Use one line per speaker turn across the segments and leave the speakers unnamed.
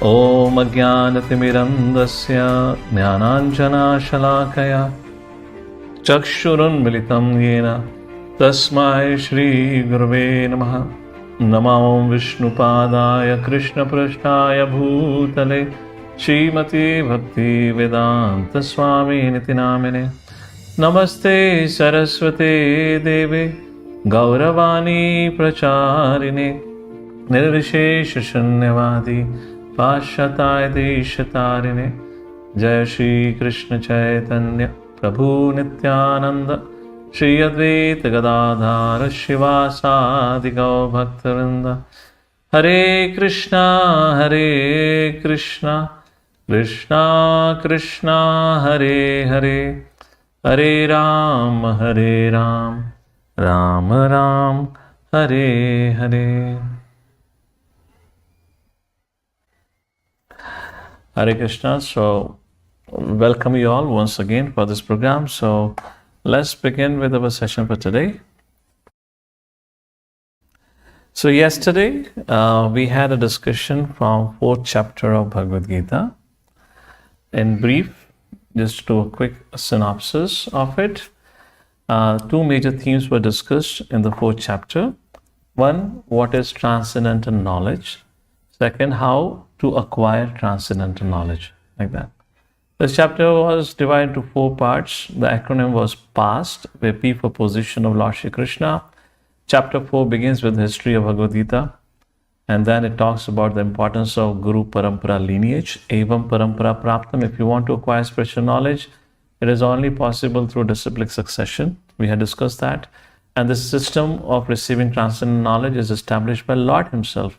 Om Ajnanatimirandasya Jnananjanashalakaya Chakshurunmilitam Yena Tasmai Shri Gurave Namaha. Namo Vishnupadaya Krishna Prasthaya Bhutale Srimati Bhakti Vedanta Swami Niti Namine. Namaste Saraswate Deve Gauravani Pracharine Nirvishesha Shunyavadi Pashataya Deshatarine. Jai Shri Krishna Chaitanya Prabhu Nityananda Shri Advaita Gadadhara Shivasadi Gau Bhaktarinda. Hare Krishna Krishna Krishna Hare Hare, Hare Ram Ram Ram Hare Hare. Hare Krishna. So welcome you all once again for this program. So let's begin with our session for today. So yesterday we had a discussion from 4th chapter of Bhagavad Gita. In brief, just to do a quick synopsis of it, two major themes were discussed in the 4th chapter. One, what is transcendental knowledge? Second, how to acquire transcendental knowledge, like that. This chapter was divided into 4 parts. The acronym was PAST, where P for position of Lord Shri Krishna. Chapter 4 begins with the history of Bhagavad Gita, and then it talks about the importance of Guru Parampara lineage. Evam Parampara Praptam. If you want to acquire spiritual knowledge, it is only possible through disciplic succession. We had discussed that. And this system of receiving transcendental knowledge is established by Lord Himself,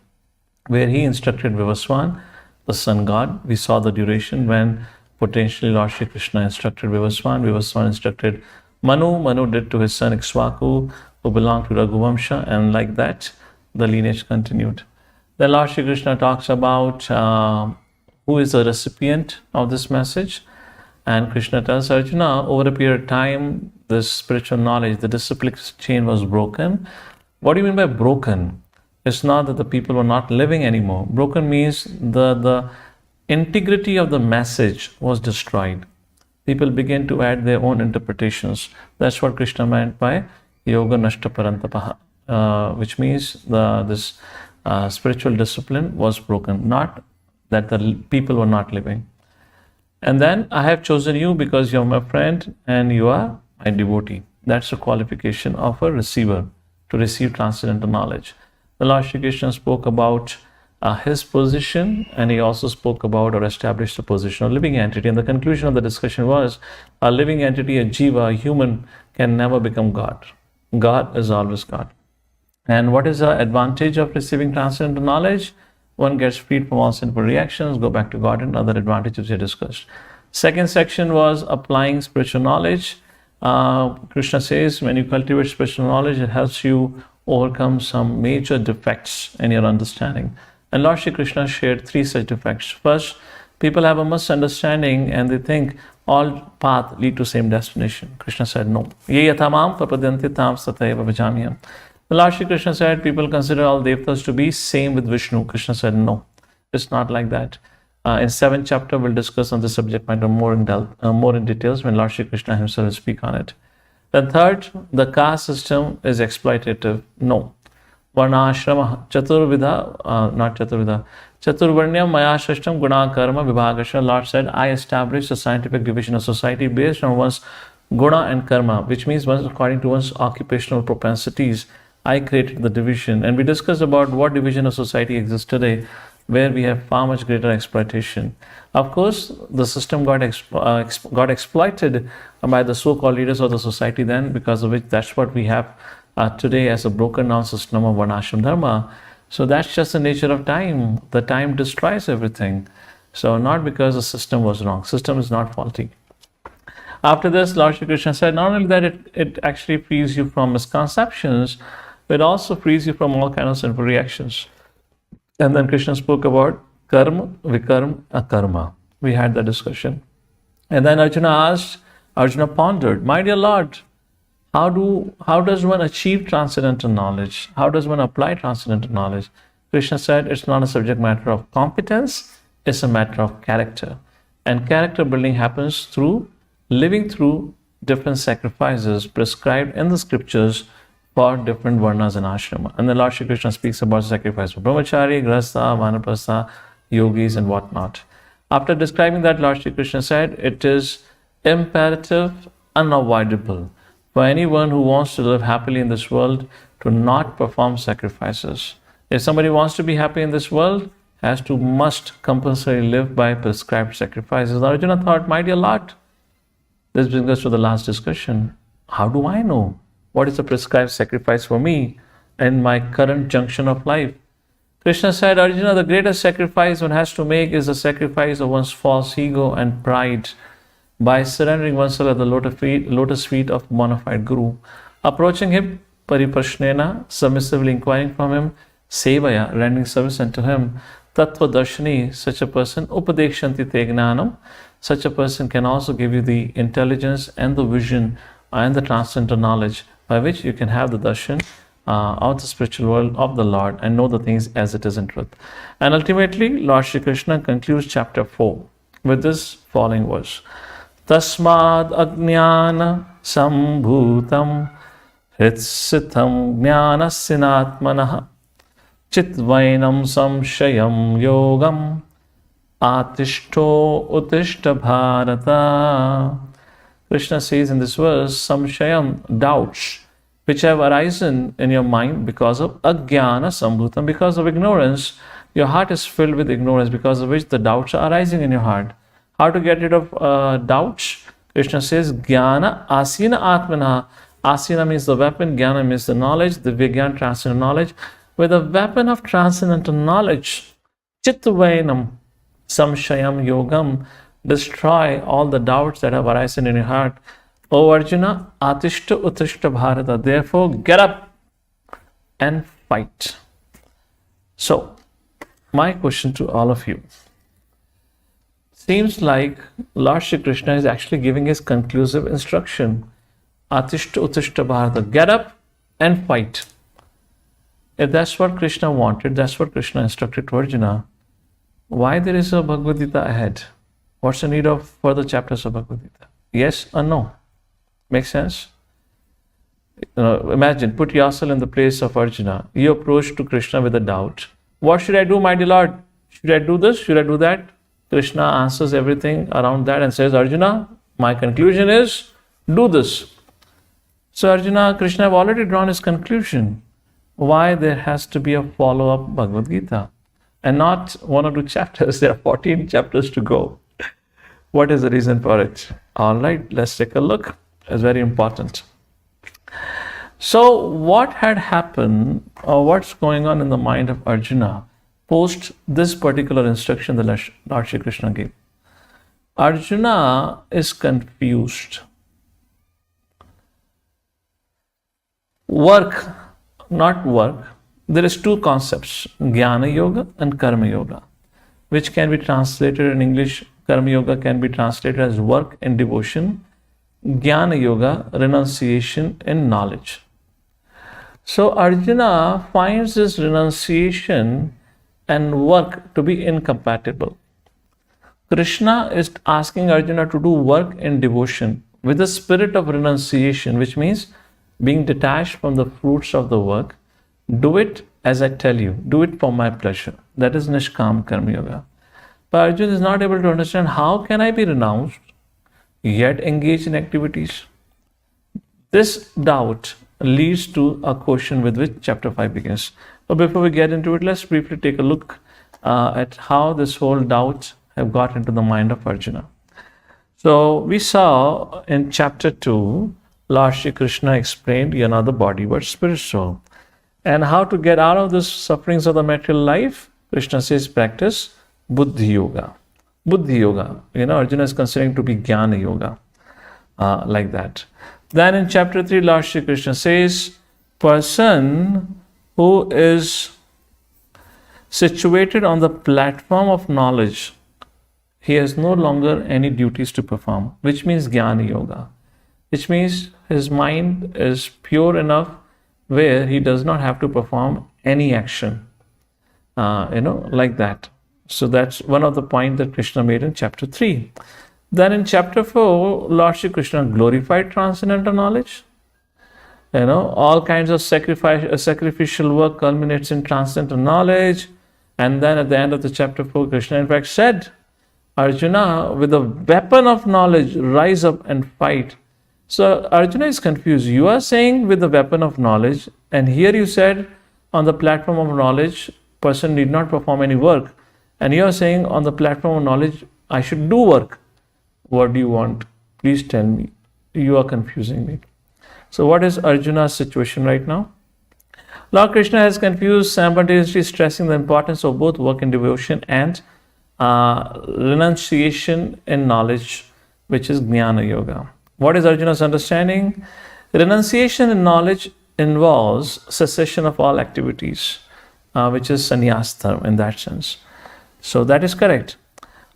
where He instructed Vivaswan, the sun god. We saw the duration when potentially Lord Shri Krishna instructed Vivaswan. Vivaswan instructed Manu. Manu did to his son Ikshvaku, who belonged to Raghuvamsha, and like that, the lineage continued. Then Lord Shri Krishna talks about who is the recipient of this message. And Krishna tells Arjuna, over a period of time, this spiritual knowledge, the disciplic chain was broken. What do you mean by broken? It's not that the people were not living anymore. Broken means the integrity of the message was destroyed. People began to add their own interpretations. That's what Krishna meant by Yoga Nashta Parantapaha, which means this spiritual discipline was broken, not that the people were not living. And then, I have chosen you because you're my friend and you are my devotee. That's a qualification of a receiver to receive transcendental knowledge. The Lord Shri Krishna spoke about his position, and he also spoke about or established the position of living entity. And the conclusion of the discussion was, a living entity, a jiva, a human, can never become God. God is always God. And what is the advantage of receiving transcendental knowledge? One gets freed from all sinful reactions, go back to God, and other advantages we discussed. Second section was applying spiritual knowledge. Krishna says, when you cultivate spiritual knowledge, it helps you overcome some major defects in your understanding. And Lord Shri Krishna shared 3 such defects. First, people have a misunderstanding and they think all paths lead to same destination. Krishna said, no. Ye yathamam prapadyanti tam satayeva bhajamyam. The Lord Shri Krishna said, people consider all devtas to be same with Vishnu. Krishna said, no, it's not like that. In 7th chapter, we'll discuss on this subject matter more in details when Lord Shri Krishna himself will speak on it. Then third, the caste system is exploitative. No. Varnashrama chaturvidha, not chaturvidha, chaturvarnyam maya shashtam guna karma vibhagasha. Lord said, I established a scientific division of society based on one's guna and karma, which means according to one's occupational propensities. I created the division, and we discussed about what division of society exists today, where we have far much greater exploitation. Of course, the system got exploited by the so-called leaders of the society then, because of which that's what we have today as a broken down system of Varnashram Dharma. So that's just the nature of time. The time destroys everything. So not because the system was wrong. System is not faulty. After this, Lord Shri Krishna said, not only that it actually frees you from misconceptions, but it also frees you from all kinds of sinful reactions. And then Krishna spoke about karma, vikarma, akarma. We had that discussion. And then Arjuna pondered, my dear Lord, how does one achieve transcendental knowledge? How does one apply transcendental knowledge? Krishna said, it's not a subject matter of competence, is a matter of character. And character building happens through living through different sacrifices prescribed in the scriptures for different varnas and ashrama. And the Lord Shri Krishna speaks about sacrifice for brahmachari, grahastha, vanaprastha, yogis, and whatnot. After describing that, Lord Shri Krishna said, it is imperative, unavoidable for anyone who wants to live happily in this world to not perform sacrifices. If somebody wants to be happy in this world, must compulsorily live by prescribed sacrifices. Arjuna thought, my dear Lord, this brings us to the last discussion. How do I know what is a prescribed sacrifice for me in my current junction of life? Krishna said, Arjuna, the greatest sacrifice one has to make is the sacrifice of one's false ego and pride by surrendering oneself at the lotus feet of bona fide Guru. Approaching him, pariprashnena, submissively inquiring from him, sevaya, rendering service unto him, tattva darshani, such a person, upadekshanti te gnanam, such a person can also give you the intelligence and the vision and the transcendental knowledge by which you can have the darshan of the spiritual world of the Lord and know the things as it is in truth. And ultimately, Lord Shri Krishna concludes chapter 4 with this following verse. Tasmad ajnana sambhutam hritsitam jnana sinatmanah chitvainam samshayam yogam atishto utishta bharata. Krishna says in this verse, samshayam, doubts, which have arisen in your mind because of ajnana sambhutam, because of ignorance. Your heart is filled with ignorance, because of which the doubts are arising in your heart. How to get rid of doubts? Krishna says, jnana asina atmana. Asina means the weapon, jnana means the knowledge, the vigyan, transcendental knowledge. With the weapon of transcendental knowledge, chitvainam samshayam yogam, destroy all the doubts that have arisen in your heart. O Arjuna, atishta utishta bharata, therefore get up and fight. So, my question to all of you. Seems like Lord Shri Krishna is actually giving his conclusive instruction. Atishta utishta bharata, get up and fight. If that's what Krishna wanted, that's what Krishna instructed to Arjuna, why there is a Bhagavad Gita ahead? What's the need of further chapters of Bhagavad Gita? Yes or no? Makes sense? Imagine, put yourself in the place of Arjuna. You approach to Krishna with a doubt. What should I do, my dear Lord? Should I do this? Should I do that? Krishna answers everything around that and says, Arjuna, my conclusion is, do this. So Arjuna, Krishna have already drawn his conclusion. Why there has to be a follow-up Bhagavad Gita? And not 1 or 2 chapters, there are 14 chapters to go. What is the reason for it? All right, let's take a look. It's very important. So what had happened, or what's going on in the mind of Arjuna post this particular instruction the Lord Shri Krishna gave? Arjuna is confused. Work, not work. There is 2 concepts, Jnana Yoga and Karma Yoga, which can be translated in English. Karma Yoga can be translated as work and devotion. Jnana Yoga, renunciation and knowledge. So Arjuna finds this renunciation and work to be incompatible. Krishna is asking Arjuna to do work and devotion with the spirit of renunciation, which means being detached from the fruits of the work. Do it as I tell you. Do it for my pleasure. That is Nishkam Karma Yoga. But Arjuna is not able to understand, how can I be renounced yet engage in activities? This doubt leads to a question with which chapter 5 begins. But before we get into it, let's briefly take a look at how this whole doubt have got into the mind of Arjuna. So we saw in chapter 2, Lord Shri Krishna explained another body but spiritual. And how to get out of the sufferings of the material life? Krishna says practice Buddhi Yoga. Buddhi Yoga, Arjuna is considering to be Jnana Yoga, like that. Then in chapter 3, Lord Shri Krishna says, person who is situated on the platform of knowledge, he has no longer any duties to perform, which means Jnana Yoga, which means his mind is pure enough where he does not have to perform any action, like that. So that's one of the points that Krishna made in chapter 3. Then in chapter 4, Lord Shri Krishna glorified transcendental knowledge. All kinds of sacrificial work culminates in transcendental knowledge. And then at the end of the chapter 4, Krishna in fact said, Arjuna, with the weapon of knowledge, rise up and fight. So Arjuna is confused. You are saying with the weapon of knowledge, and here you said on the platform of knowledge, person need not perform any work. And you are saying on the platform of knowledge, I should do work. What do you want? Please tell me. You are confusing me. So what is Arjuna's situation right now? Lord Krishna has confused, simultaneously stressing the importance of both work and devotion and renunciation in knowledge, which is Jnana Yoga. What is Arjuna's understanding? Renunciation in knowledge involves cessation of all activities, which is sannyas dharma in that sense. So that is correct.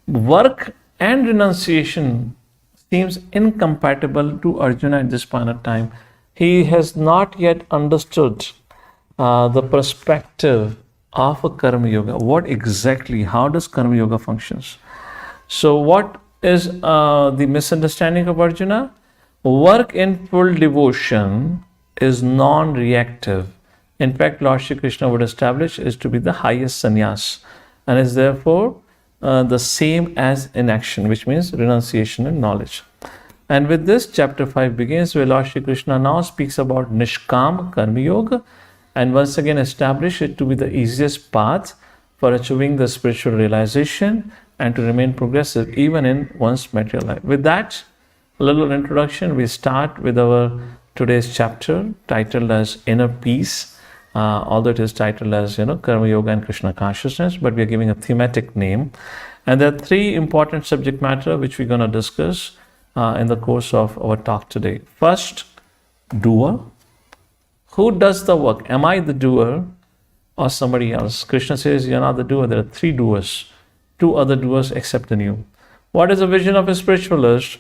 Work and renunciation seems incompatible to Arjuna at this point of time. He has not yet understood the perspective of a karma yoga. What exactly, how does karma yoga functions? So what is the misunderstanding of Arjuna? Work in full devotion is non-reactive. In fact, Lord Shri Krishna would establish is to be the highest sannyas and is therefore the same as inaction, which means renunciation and knowledge. And with this, chapter 5 begins, where Lord Shri Krishna now speaks about Nishkam Karma Yoga and once again establish it to be the easiest path for achieving the spiritual realization and to remain progressive even in one's material life. With that little introduction, we start with our today's chapter titled as Inner Peace, although it is titled as Karma Yoga and Krishna Consciousness, but we are giving a thematic name. And there are three important subject matter which we're going to discuss in the course of our talk today. First, doer. Who does the work? Am I the doer or somebody else? Krishna says you're not the doer. There are three doers, two other doers except in you. What is the vision of a spiritualist?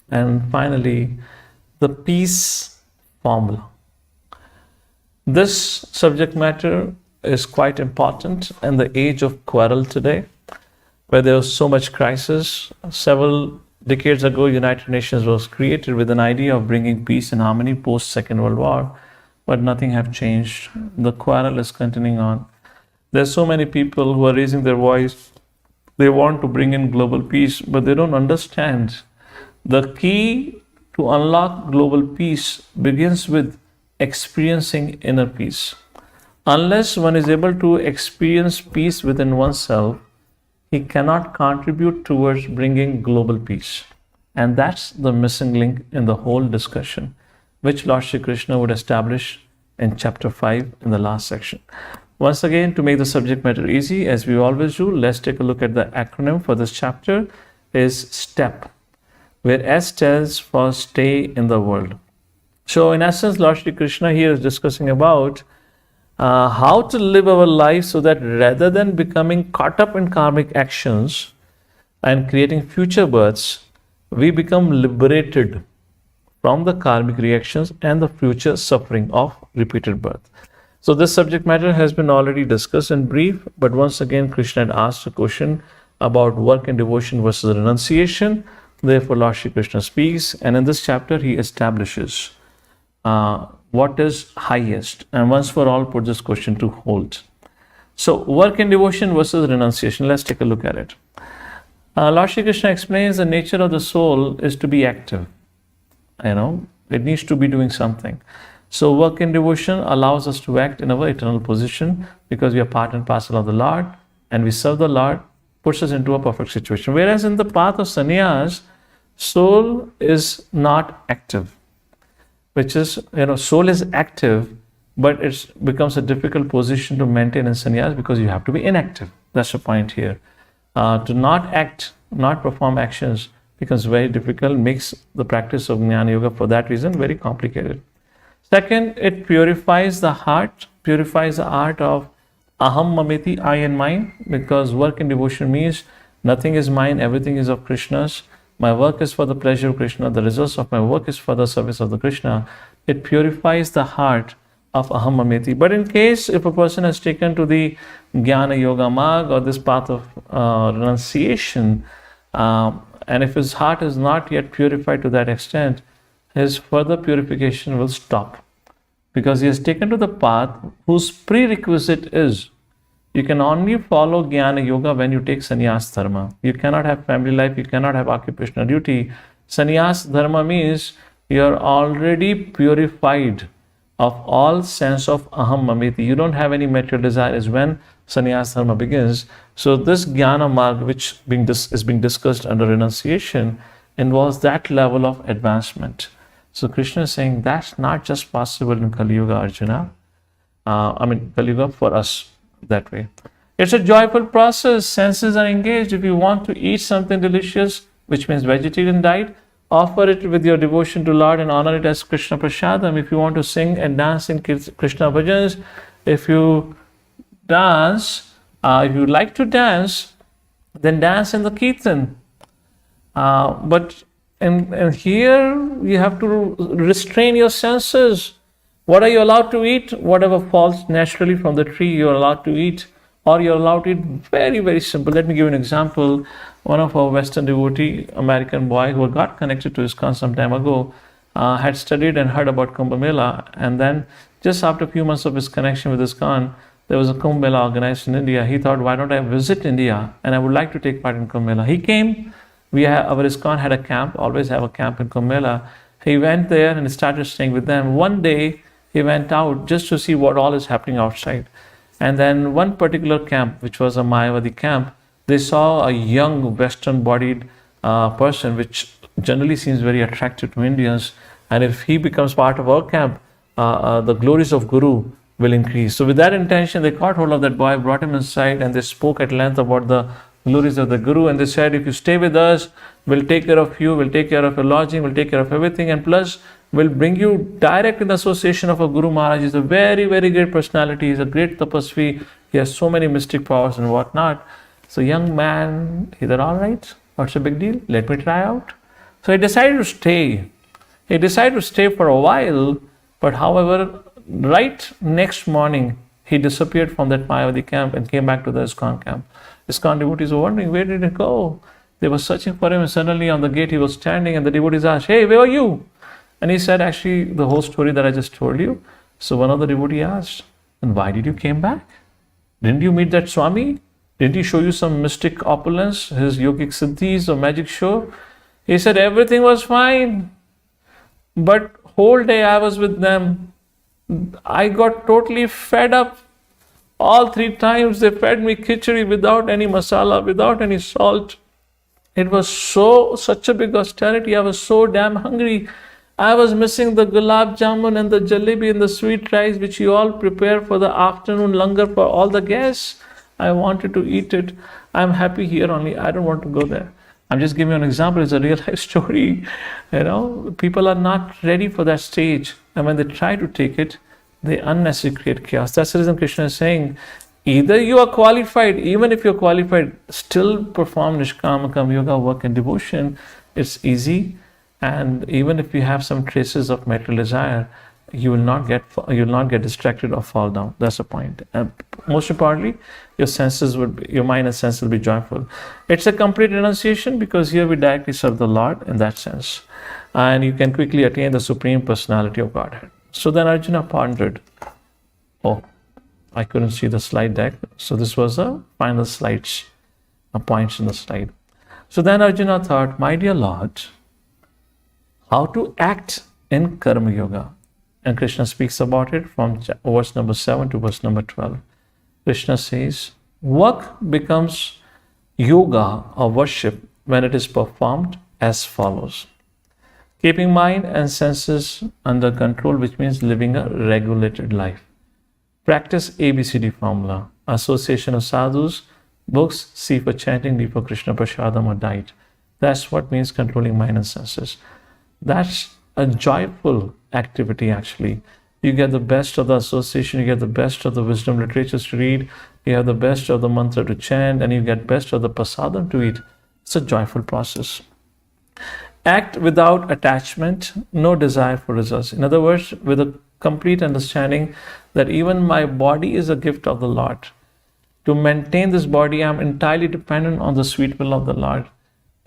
And finally, the peace formula. This subject matter is quite important in the age of quarrel today, where there was so much crisis. Several decades ago, United Nations was created with an idea of bringing peace and harmony post Second World War, but nothing have changed. The quarrel is continuing on. There's so many people who are raising their voice. They want to bring in global peace, but they don't understand. The key to unlock global peace begins with experiencing inner peace. Unless one is able to experience peace within oneself, he cannot contribute towards bringing global peace. And that's the missing link in the whole discussion, which Lord Shri Krishna would establish in chapter 5 in the last section. Once again, to make the subject matter easy, as we always do, let's take a look at the acronym for this chapter is STEP, where S stands for stay in the world. So in essence, Lord Shri Krishna here is discussing about how to live our life so that rather than becoming caught up in karmic actions and creating future births, we become liberated from the karmic reactions and the future suffering of repeated birth. So this subject matter has been already discussed in brief, but once again Krishna had asked a question about work and devotion versus renunciation. Therefore Lord Shri Krishna speaks, and in this chapter he establishes what is highest, and once for all put this question to hold. So work and devotion versus renunciation, let's take a look at it. Lord Shri Krishna explains the nature of the soul is to be active. It needs to be doing something. So work and devotion allows us to act in our eternal position because we are part and parcel of the Lord and we serve the Lord, puts us into a perfect situation. Whereas in the path of sannyas, soul is not active, which is, soul is active, but it becomes a difficult position to maintain in sannyas because you have to be inactive. That's the point here. To not act, not perform actions becomes very difficult, makes the practice of Jnana Yoga for that reason very complicated. Second, it purifies the heart, purifies the art of aham mameti, I and mine, because work and devotion means nothing is mine, everything is of Krishna's. My work is for the pleasure of Krishna, the results of my work is for the service of the Krishna. It purifies the heart of aham mameti. But in case if a person has taken to the jnana yoga marg or this path of renunciation, and if his heart is not yet purified to that extent, his further purification will stop, because he has taken to the path whose prerequisite is you can only follow jnana yoga when you take sannyas dharma. You cannot have family life, you cannot have occupational duty. Sannyas dharma means you are already purified of all sense of aham mameti. You don't have any material desire is when sannyas dharma begins. So this jnana marg, which is being discussed under renunciation, involves that level of advancement. So Krishna is saying that's not just possible in Kali Yuga, Arjuna. Kali Yuga for us that way. It's a joyful process. Senses are engaged. If you want to eat something delicious, which means vegetarian diet, offer it with your devotion to Lord and honor it as Krishna Prasadam. If you want to sing and dance in Krishna bhajans, if you like to dance, then dance in the kirtan. But here you have to restrain your senses. What are you allowed to eat? Whatever falls naturally from the tree, you're allowed to eat. Or you're allowed to eat very, very simple. Let me give you an example. One of our Western devotee, American boy who got connected to ISKCON some time ago, had studied and heard about Kumbh Mela. And then just after a few months of his connection with ISKCON, there was a Kumbh Mela organized in India. He thought, why don't I visit India? And I would like to take part in Kumbh Mela. He came. Our ISKCON had a camp, always have a camp in Kumbh Mela. He went there and started staying with them. One day, he went out just to see what all is happening outside. And then one particular camp, which was a Mayavadi camp, they saw a young Western-bodied person, which generally seems very attractive to Indians. And if he becomes part of our camp, the glories of Guru will increase. So with that intention, they caught hold of that boy, brought him inside, and they spoke at length about the glories of the Guru. And they said, if you stay with us, we'll take care of you, we'll take care of your lodging, we'll take care of everything. And plus, will bring you direct in the association of a Guru Maharaj. He's a very, very great personality. He's a great tapasvi. He has so many mystic powers and whatnot. So young man, he said, all right, what's the big deal? Let me try out. So he decided to stay. He decided to stay for a while, but however, right next morning, he disappeared from that Mayavadi camp and came back to the ISKCON camp. ISKCON devotees were wondering, where did he go? They were searching for him, and suddenly on the gate he was standing, and the devotees asked, hey, where are you? And he said, actually, the whole story that I just told you. So one of the devotees asked, and why did you came back? Didn't you meet that Swami? Didn't he show you some mystic opulence, his yogic siddhis or magic show? He said, everything was fine. But whole day I was with them. I got totally fed up. All 3 times they fed me khichdi without any masala, without any salt. It was such a big austerity. I was so damn hungry. I was missing the gulab jamun and the jalebi and the sweet rice which you all prepare for the afternoon langar for all the guests. I wanted to eat it. I'm happy here only. I don't want to go there. I'm just giving you an example. It's a real life story. People are not ready for that stage. And when they try to take it, they unnecessarily create chaos. That's the reason Krishna is saying, either you are qualified, even if you're qualified, still perform Nishkamakam yoga work and devotion. It's easy. And even if you have some traces of material desire, you will not get distracted or fall down. That's the point. And most importantly, your mind and senses will be joyful. It's a complete renunciation, because here we directly serve the Lord in that sense, and you can quickly attain the Supreme Personality of Godhead. So then Arjuna pondered. Oh, I couldn't see the slide deck. So this was the final slides, points in the slide. So then Arjuna thought, my dear Lord, how to act in Karma Yoga. And Krishna speaks about it from verse number 7 to verse number 12. Krishna says, work becomes yoga or worship when it is performed as follows. Keeping mind and senses under control, which means living a regulated life. Practice ABCD formula. Association of sadhus, books, C for chanting, D for Krishna Prasadam or diet. That's what means controlling mind and senses. That's a joyful activity actually. You get the best of the association, you get the best of the wisdom literatures to read, you have the best of the mantra to chant, and you get best of the prasadam to eat. It's a joyful process. Act without attachment, no desire for results. In other words, with a complete understanding that even my body is a gift of the Lord. To maintain this body, I'm entirely dependent on the sweet will of the Lord.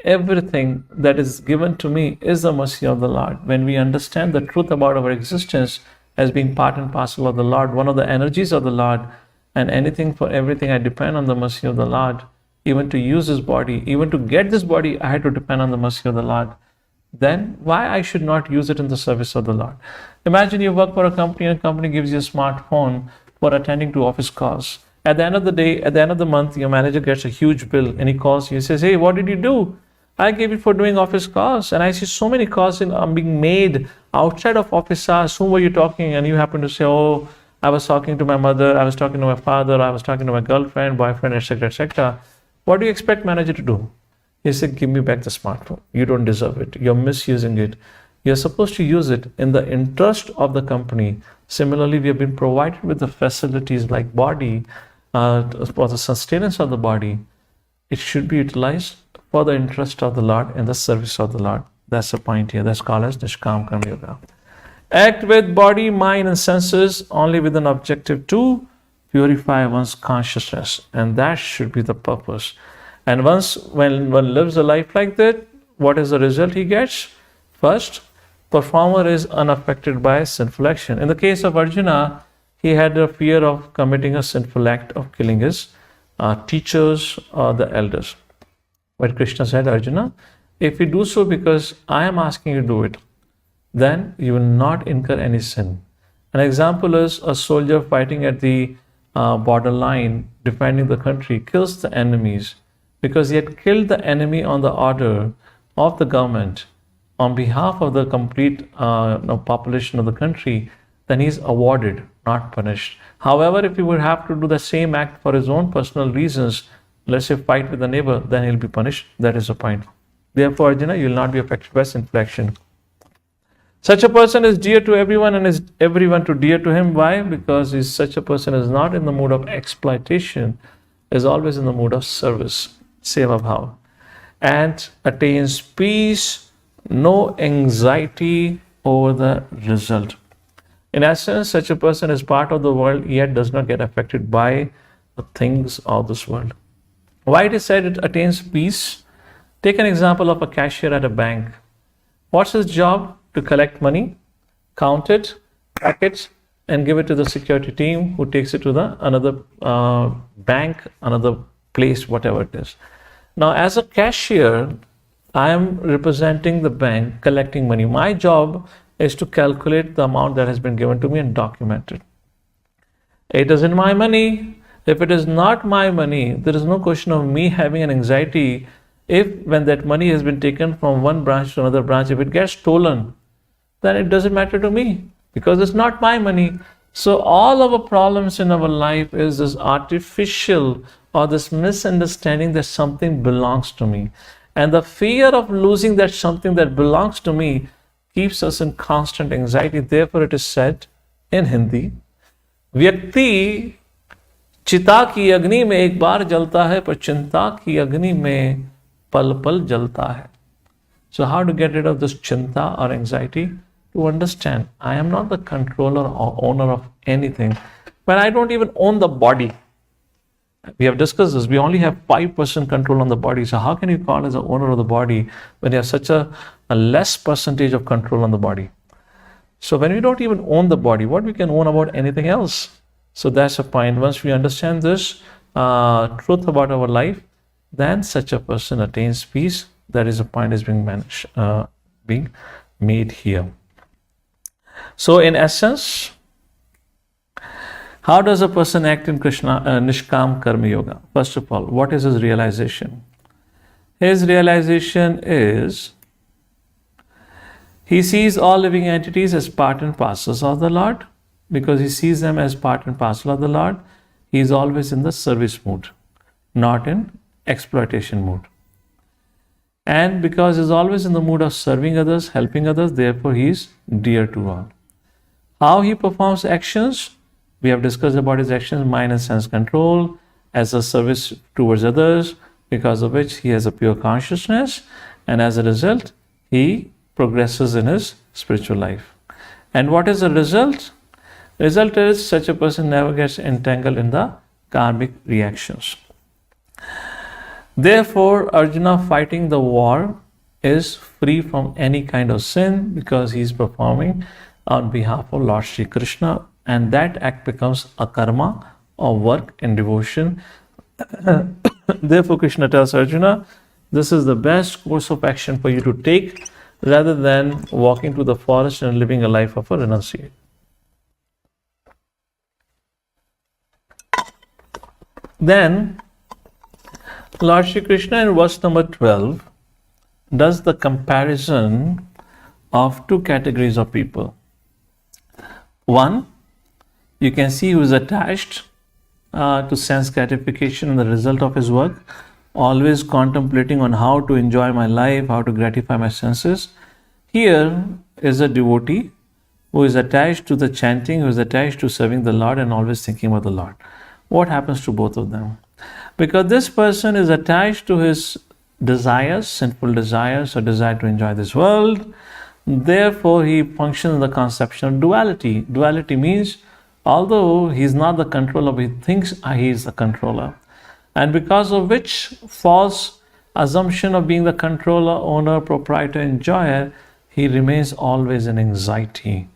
Everything that is given to me is the mercy of the Lord. When we understand the truth about our existence as being part and parcel of the Lord, one of the energies of the Lord, and anything for everything, I depend on the mercy of the Lord. Even to use this body, even to get this body, I had to depend on the mercy of the Lord. Then why I should not use it in the service of the Lord? Imagine you work for a company and a company gives you a smartphone for attending to office calls. At the end of the day, at the end of the month, your manager gets a huge bill and he calls you and says, hey, what did you do? I gave it for doing office calls, and I see so many calls being made outside of office hours. Whom were you talking? And you happen to say, oh, I was talking to my mother, I was talking to my father, I was talking to my girlfriend, boyfriend, etc., etc. What do you expect manager to do? He said, give me back the smartphone. You don't deserve it. You're misusing it. You're supposed to use it in the interest of the company. Similarly, we have been provided with the facilities like body for the sustenance of the body. It should be utilized for the interest of the Lord and the service of the Lord. That's the point here. That's called as Nishkam Karma Yoga. Act with body, mind, and senses only with an objective to purify one's consciousness. And that should be the purpose. And when one lives a life like that, what is the result he gets? First, performer is unaffected by sinful action. In the case of Arjuna, he had a fear of committing a sinful act of killing his teachers or the elders. But Krishna said, Arjuna, if you do so because I am asking you to do it, then you will not incur any sin. An example is a soldier fighting at the borderline, defending the country, kills the enemies because he had killed the enemy on the order of the government on behalf of the complete population of the country. Then he is awarded, not punished. However, if he would have to do the same act for his own personal reasons, let's say fight with a neighbor, then he'll be punished. That is the point. Therefore, Arjuna, you will not be affected by sinful action. Such a person is dear to everyone and is everyone to dear to him. Why? Because such a person is not in the mood of exploitation, is always in the mood of service, seva bhav, and attains peace, no anxiety over the result. In essence, such a person is part of the world, yet does not get affected by the things of this world. Why it is said it attains peace? Take an example of a cashier at a bank. What's his job? To collect money, count it, track it, and give it to the security team who takes it to the another bank, another place, whatever it is. Now, as a cashier, I am representing the bank, collecting money. My job is to calculate the amount that has been given to me and document it. It isn't my money. If it is not my money, there is no question of me having an anxiety if when that money has been taken from one branch to another branch, if it gets stolen, then it doesn't matter to me because it's not my money. So all of our problems in our life is this artificial or this misunderstanding that something belongs to me. And the fear of losing that something that belongs to me keeps us in constant anxiety. Therefore, it is said in Hindi, व्यक्ति चिता की अग्नि में एक बार जलता है पर चिंता की अग्नि में पल पल जलता है. So how to get rid of this chinta or anxiety? To understand, I am not the controller or owner of anything. When I don't even own the body. We have discussed this. We only have 5% control on the body. So how can you call as the owner of the body when you have such a less percentage of control on the body? So when we don't even own the body, what we can own about anything else? So that's a point. Once we understand this truth about our life, then such a person attains peace. That is a point is being made here. So in essence, how does a person act in Krishna Nishkam Karma Yoga? First of all, what is his realization? His realization is he sees all living entities as part and parcels of the Lord. Because he sees them as part and parcel of the Lord, he is always in the service mood, not in exploitation mood. And because he is always in the mood of serving others, helping others, therefore he is dear to all. How he performs actions? We have discussed about his actions, mind and sense control, as a service towards others, because of which he has a pure consciousness, and as a result, he progresses in his spiritual life. And what is the result? Result is such a person never gets entangled in the karmic reactions. Therefore, Arjuna fighting the war is free from any kind of sin because he is performing on behalf of Lord Shri Krishna, and that act becomes a karma or work in devotion. Therefore, Krishna tells Arjuna, this is the best course of action for you to take rather than walking to the forest and living a life of a renunciate. Then, Lord Shri Krishna in verse number 12 does the comparison of two categories of people. One, you can see who is attached to sense gratification and the result of his work, always contemplating on how to enjoy my life, how to gratify my senses. Here is a devotee who is attached to the chanting, who is attached to serving the Lord and always thinking about the Lord. What happens to both of them? Because this person is attached to his desires, sinful desires, or desire to enjoy this world. Therefore, he functions in the conception of duality. Duality means, although he is not the controller, he thinks he is the controller. And because of which false assumption of being the controller, owner, proprietor, enjoyer, he remains always in anxiety,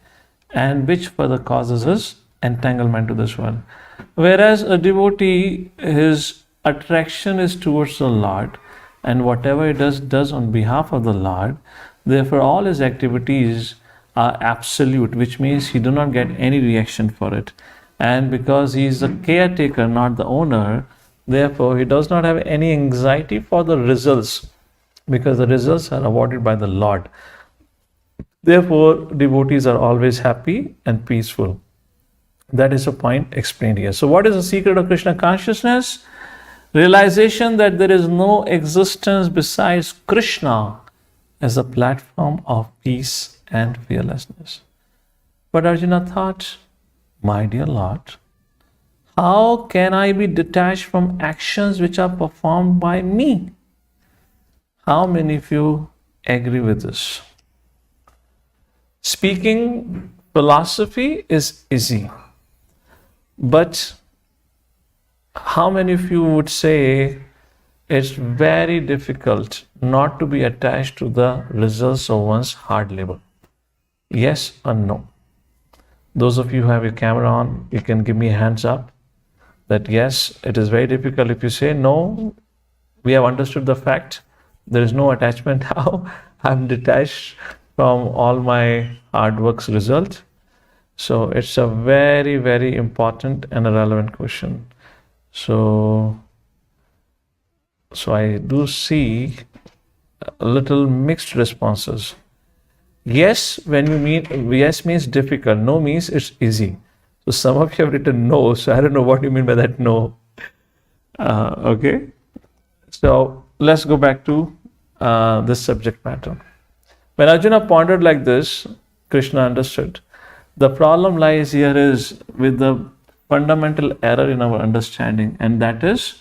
and which further causes his entanglement to this world. Whereas a devotee, his attraction is towards the Lord, and whatever he does on behalf of the Lord. Therefore, all his activities are absolute, which means he do not get any reaction for it. And because he is the caretaker, not the owner, therefore he does not have any anxiety for the results, because the results are awarded by the Lord. Therefore, devotees are always happy and peaceful. That is a point explained here. So what is the secret of Krishna consciousness? Realization that there is no existence besides Krishna as a platform of peace and fearlessness. But Arjuna thought, my dear Lord, how can I be detached from actions which are performed by me? How many of you agree with this? Speaking philosophy is easy, but how many of you would say it's very difficult not to be attached to the results of one's hard labor? Yes or no? Those of you who have your camera on, you can give me a hands up that yes, it is very difficult. If you say no, we have understood the fact, there is no attachment now, I'm detached from all my hard work's result. So it's a very, very important and a relevant question. So I do see a little mixed responses. Yes, when you mean yes means difficult, no means it's easy. So some of you have written no, so I don't know what you mean by that no. Okay, so let's go back to this subject matter. When Arjuna pondered like this, Krishna understood. The problem lies here is with the fundamental error in our understanding, and that is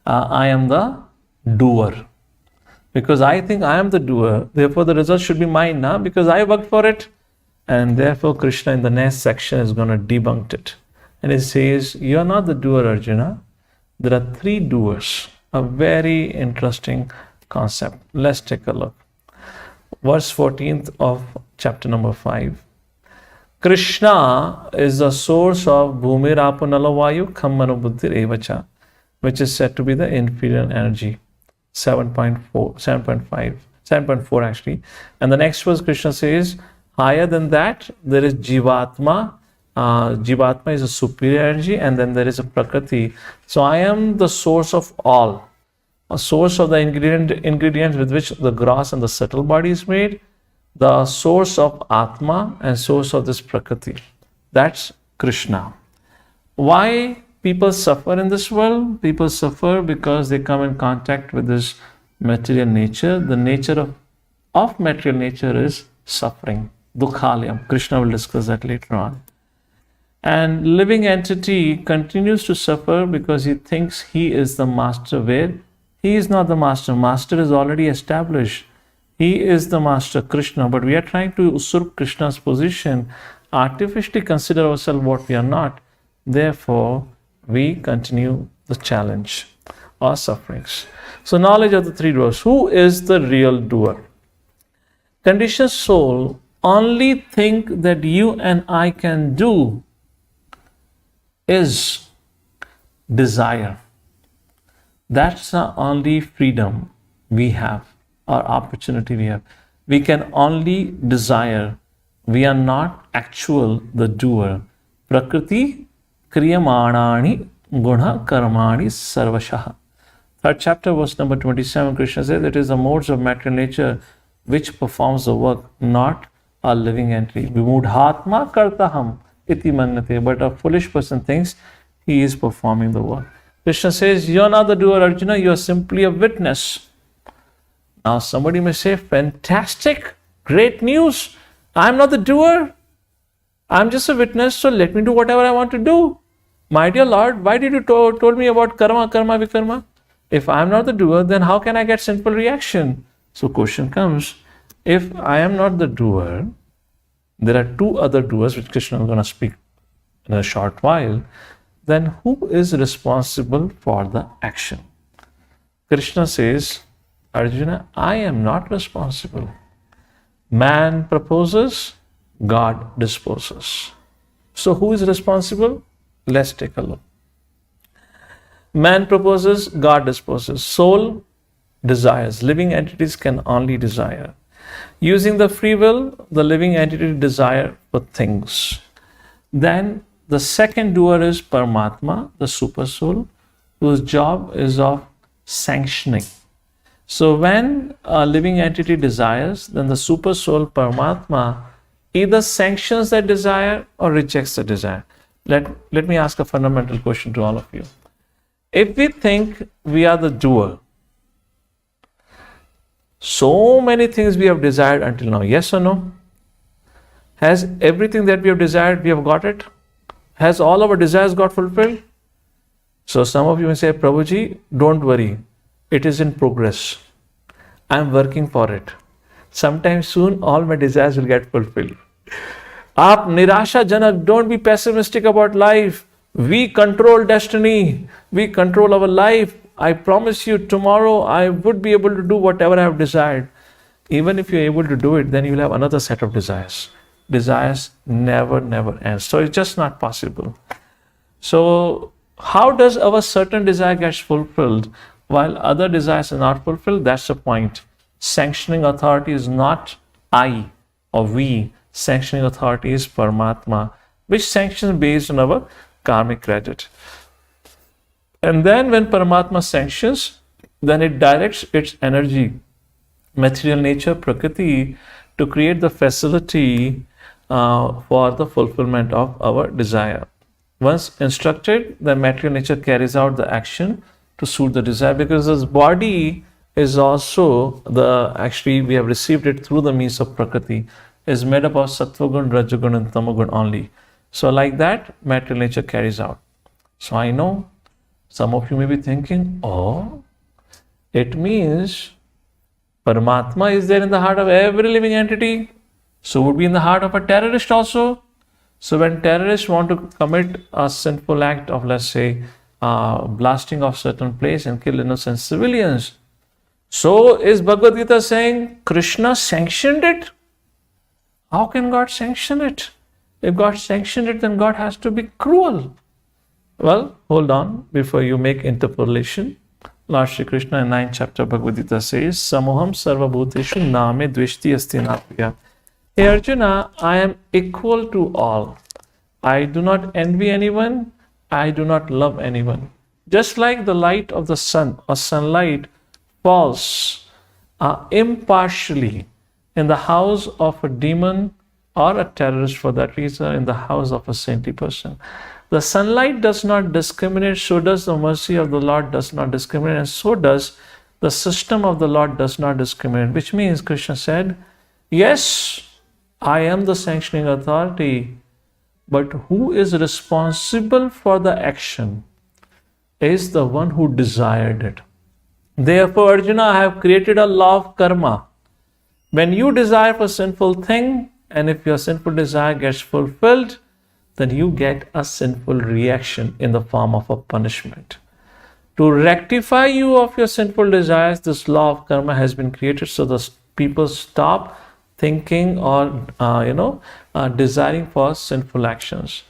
I am the doer. Because I think I am the doer, therefore the result should be mine now because I worked for it. And therefore Krishna in the next section is going to debunk it. And it says, you are not the doer, Arjuna. There are three doers. A very interesting concept. Let's take a look. Verse 14th of chapter number 5. Krishna is the source of Bhumir Apanalavayu Khammano Buddhir Evacha, which is said to be the inferior energy. 7.4 actually. And the next verse Krishna says, higher than that, there is Jivatma. Jivatma is a superior energy, and then there is a Prakriti. So I am the source of all. A source of the ingredients with which the gross and the subtle body is made. The source of Atma and source of this Prakriti. That's Krishna. Why people suffer in this world? People suffer because they come in contact with this material nature. The nature of material nature is suffering. Dukhalayam. Krishna will discuss that later on. And living entity continues to suffer because he thinks he is the master, where he is not the master. Master is already established. He is the master, Krishna, but we are trying to usurp Krishna's position artificially consider ourselves what we are not. Therefore, we continue the challenge or sufferings. So, knowledge of the three doers. Who is the real doer? Conditioned soul only think that you and I can do is desire. That's the only freedom we have or opportunity we have. We can only desire. We are not actual the doer. Prakriti kriyamanani guna karmani sarvashaha. Third chapter, verse number 27, Krishna says it is the modes of material nature which performs the work, not a living entity. Vimudhatma kartaham iti manyate. But a foolish person thinks he is performing the work. Krishna says, you are not the doer, Arjuna, you are simply a witness. Now somebody may say, fantastic, great news. I am not the doer. I am just a witness, so let me do whatever I want to do. My dear Lord, why did you told me about karma, vikarma? If I am not the doer, then how can I get sinful reaction? So question comes, if I am not the doer, there are two other doers which Krishna is going to speak in a short while, then who is responsible for the action? Krishna says, Arjuna, I am not responsible. Man proposes, God disposes. So who is responsible? Let's take a look. Man proposes, God disposes. Soul desires. Living entities can only desire. Using the free will, the living entity desire for things. Then the second doer is Paramatma, the super soul, whose job is of sanctioning. So when a living entity desires, then the super soul Paramatma either sanctions that desire or rejects the desire. Let me ask a fundamental question to all of you. If we think we are the doer, so many things we have desired until now, yes or no? Has everything that we have desired, we have got it? Has all our desires got fulfilled? So some of you may say, Prabhuji, don't worry. It is in progress. I am working for it. Sometime soon, all my desires will get fulfilled. Aap nirasha janak, don't be pessimistic about life. We control destiny. We control our life. I promise you, tomorrow I would be able to do whatever I have desired. Even if you're able to do it, then you'll have another set of desires. Desires never end. So it's just not possible. So how does our certain desire get fulfilled while other desires are not fulfilled? That's the point. Sanctioning authority is not I or we. Sanctioning authority is Paramatma, which sanctions based on our karmic credit. And then when Paramatma sanctions, then it directs its energy, material nature, Prakriti, to create the facility for the fulfillment of our desire. Once instructed, the material nature carries out the action to suit the desire, because this body is also actually we have received it through the means of Prakriti, is made up of Sattvagun, Rajagun and Tamagun only. So like that, material nature carries out. So I know some of you may be thinking, oh, it means Paramatma is there in the heart of every living entity. So would be in the heart of a terrorist also. So when terrorists want to commit a sinful act of, let's say, blasting of certain place and kill innocent civilians, so is Bhagavad Gita saying Krishna sanctioned it? How can God sanction it? If God sanctioned it, then God has to be cruel. Well, hold on before you make interpolation. Lord Shri Krishna in 9th chapter Bhagavad Gita says, Samoham sarva bhuteshu name dveshti asti napriya. Hey Arjuna, I am equal to all. I do not envy anyone. I do not love anyone. Just like the light of the sun or sunlight falls impartially in the house of a demon or a terrorist, for that reason, in the house of a saintly person. The sunlight does not discriminate, so does the mercy of the Lord does not discriminate, and so does the system of the Lord does not discriminate. Which means, Krishna said, yes, I am the sanctioning authority, but who is responsible for the action is the one who desired it. Therefore, Arjuna, I have created a law of karma. When you desire for sinful thing, and if your sinful desire gets fulfilled, then you get a sinful reaction in the form of a punishment. To rectify you of your sinful desires, this law of karma has been created so that people stop thinking or desiring for sinful actions,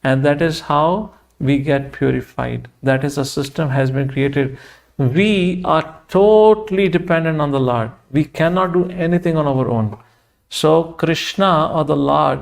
and that is how we get purified. That is, a system has been created. We are totally dependent on the Lord. We cannot do anything on our own. So Krishna, or the Lord,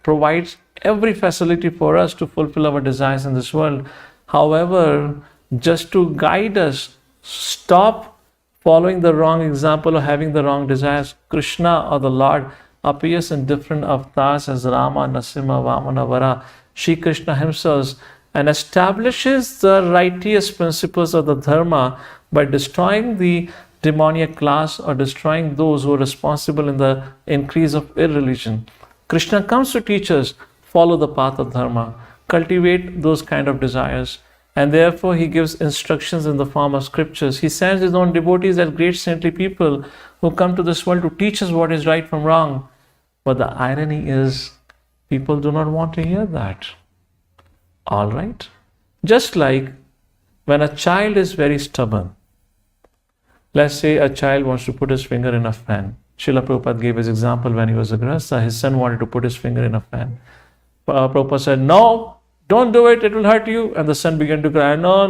provides every facility for us to fulfill our desires in this world. However, just to guide us, stop following the wrong example or having the wrong desires, Krishna, or the Lord, appears in different avatars as Rama, Nasimha, Vamana, Vara, Shri Krishna himself, and establishes the righteous principles of the dharma by destroying the demoniac class or destroying those who are responsible in the increase of irreligion. Krishna comes to teach us, follow the path of dharma, cultivate those kind of desires, and therefore he gives instructions in the form of scriptures. He sends his own devotees as great saintly people who come to this world to teach us what is right from wrong. But the irony is, people do not want to hear that. All right? Just like when a child is very stubborn. Let's say a child wants to put his finger in a fan. Srila Prabhupada gave his example when he was a grahastha. His son wanted to put his finger in a fan. Prabhupada said, no, don't do it, it will hurt you. And the son began to cry, no,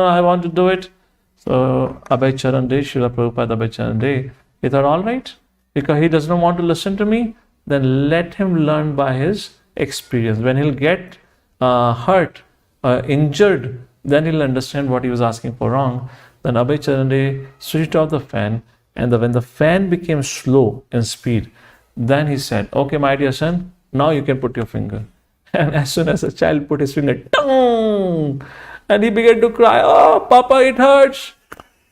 I want to do it. So Abhay Charan Day, Srila Prabhupada Abhay Charan Day, he thought, all right, because he does not want to listen to me, then let him learn by his experience. When he'll get hurt, injured, then he'll understand what he was asking for wrong. Then Abhay Charan Day switched off the fan, and when the fan became slow in speed, then he said, okay, my dear son, now you can put your finger. And as soon as the child put his finger, tongue, and he began to cry, oh, Papa, it hurts.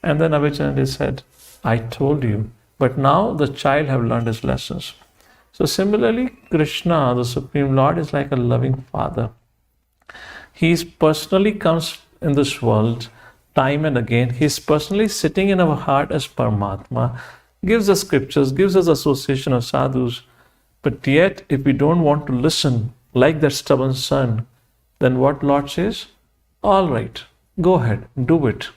And then Abhay Charan Day said, I told you. But now the child have learned his lessons. So similarly, Krishna, the Supreme Lord, is like a loving father. He personally comes in this world time and again. He's personally sitting in our heart as Paramatma, gives us scriptures, gives us association of sadhus. But yet, if we don't want to listen, like that stubborn son, then what Lord says? All right, go ahead, do it.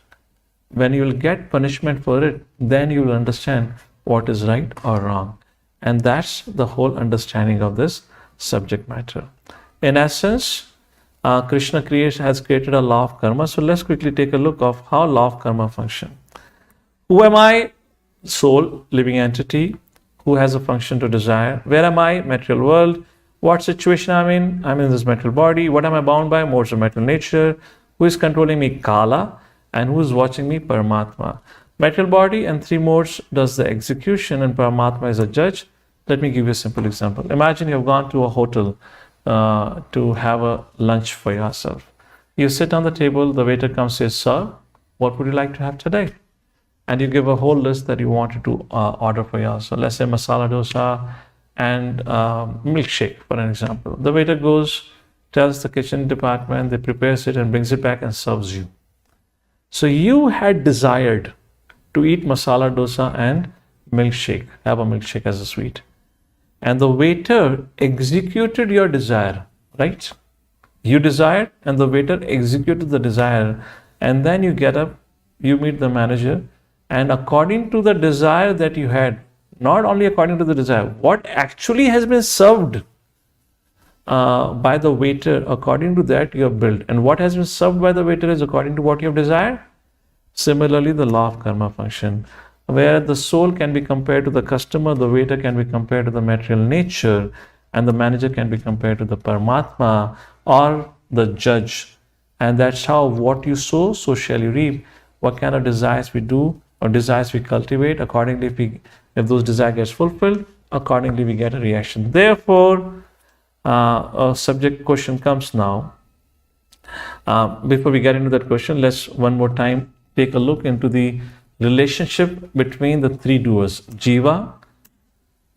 When you will get punishment for it, then you will understand what is right or wrong. And that's the whole understanding of this subject matter. In essence, Krishna has created a law of karma. So let's quickly take a look of how law of karma function. Who am I? Soul, living entity, who has a function to desire. Where am I? Material world. What situation I'm in? I'm in this material body. What am I bound by? Modes of material nature. Who is controlling me? Kala. And who is watching me? Paramatma. Material body and three modes does the execution, and Paramatma is a judge. Let me give you a simple example. Imagine you have gone to a hotel to have a lunch for yourself. You sit on the table, the waiter comes and says, sir, what would you like to have today? And you give a whole list that you wanted to order for yourself. So let's say masala dosa and milkshake, for an example. The waiter goes, tells the kitchen department, they prepares it and brings it back and serves you. So you had desired to eat masala dosa and milkshake, have a milkshake as a sweet. And the waiter executed your desire, right? You desired and the waiter executed the desire. And then you get up, you meet the manager, and according to the desire that you had, not only according to the desire, what actually has been served by the waiter, according to that you have billed. And what has been served by the waiter is according to what you have desired. Similarly, the law of karma function, where the soul can be compared to the customer, the waiter can be compared to the material nature, and the manager can be compared to the Paramatma or the judge. And that's how what you sow, so shall you reap. What kind of desires we do or desires we cultivate, accordingly, if those desires get fulfilled, accordingly we get a reaction. Therefore, a subject question comes now. Before we get into that question, let's one more time take a look into the relationship between the three doers, Jiva,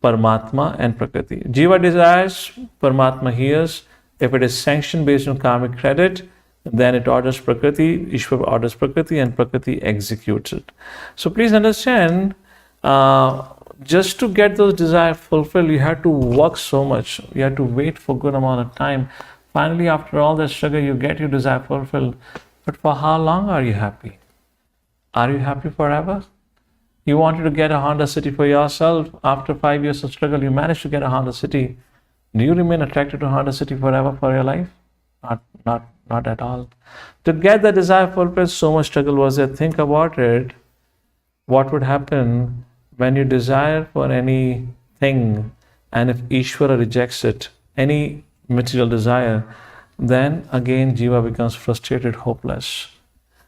Paramatma and Prakriti. Jiva desires, Paramatma hears. If it is sanctioned based on karmic credit, then it orders Prakriti, Ishvara orders Prakriti, and Prakriti executes it. So please understand, just to get those desires fulfilled, you had to work so much. You had to wait for a good amount of time. Finally, after all that struggle, you get your desire fulfilled. But for how long are you happy? Are you happy forever? You wanted to get a Honda City for yourself. After 5 years of struggle, you managed to get a Honda City. Do you remain attracted to Honda City forever for your life? Not at all. To get the desire fulfilled, so much struggle was there. Think about it. What would happen when you desire for anything, and if Ishvara rejects it, any material desire, then again Jiva becomes frustrated, hopeless.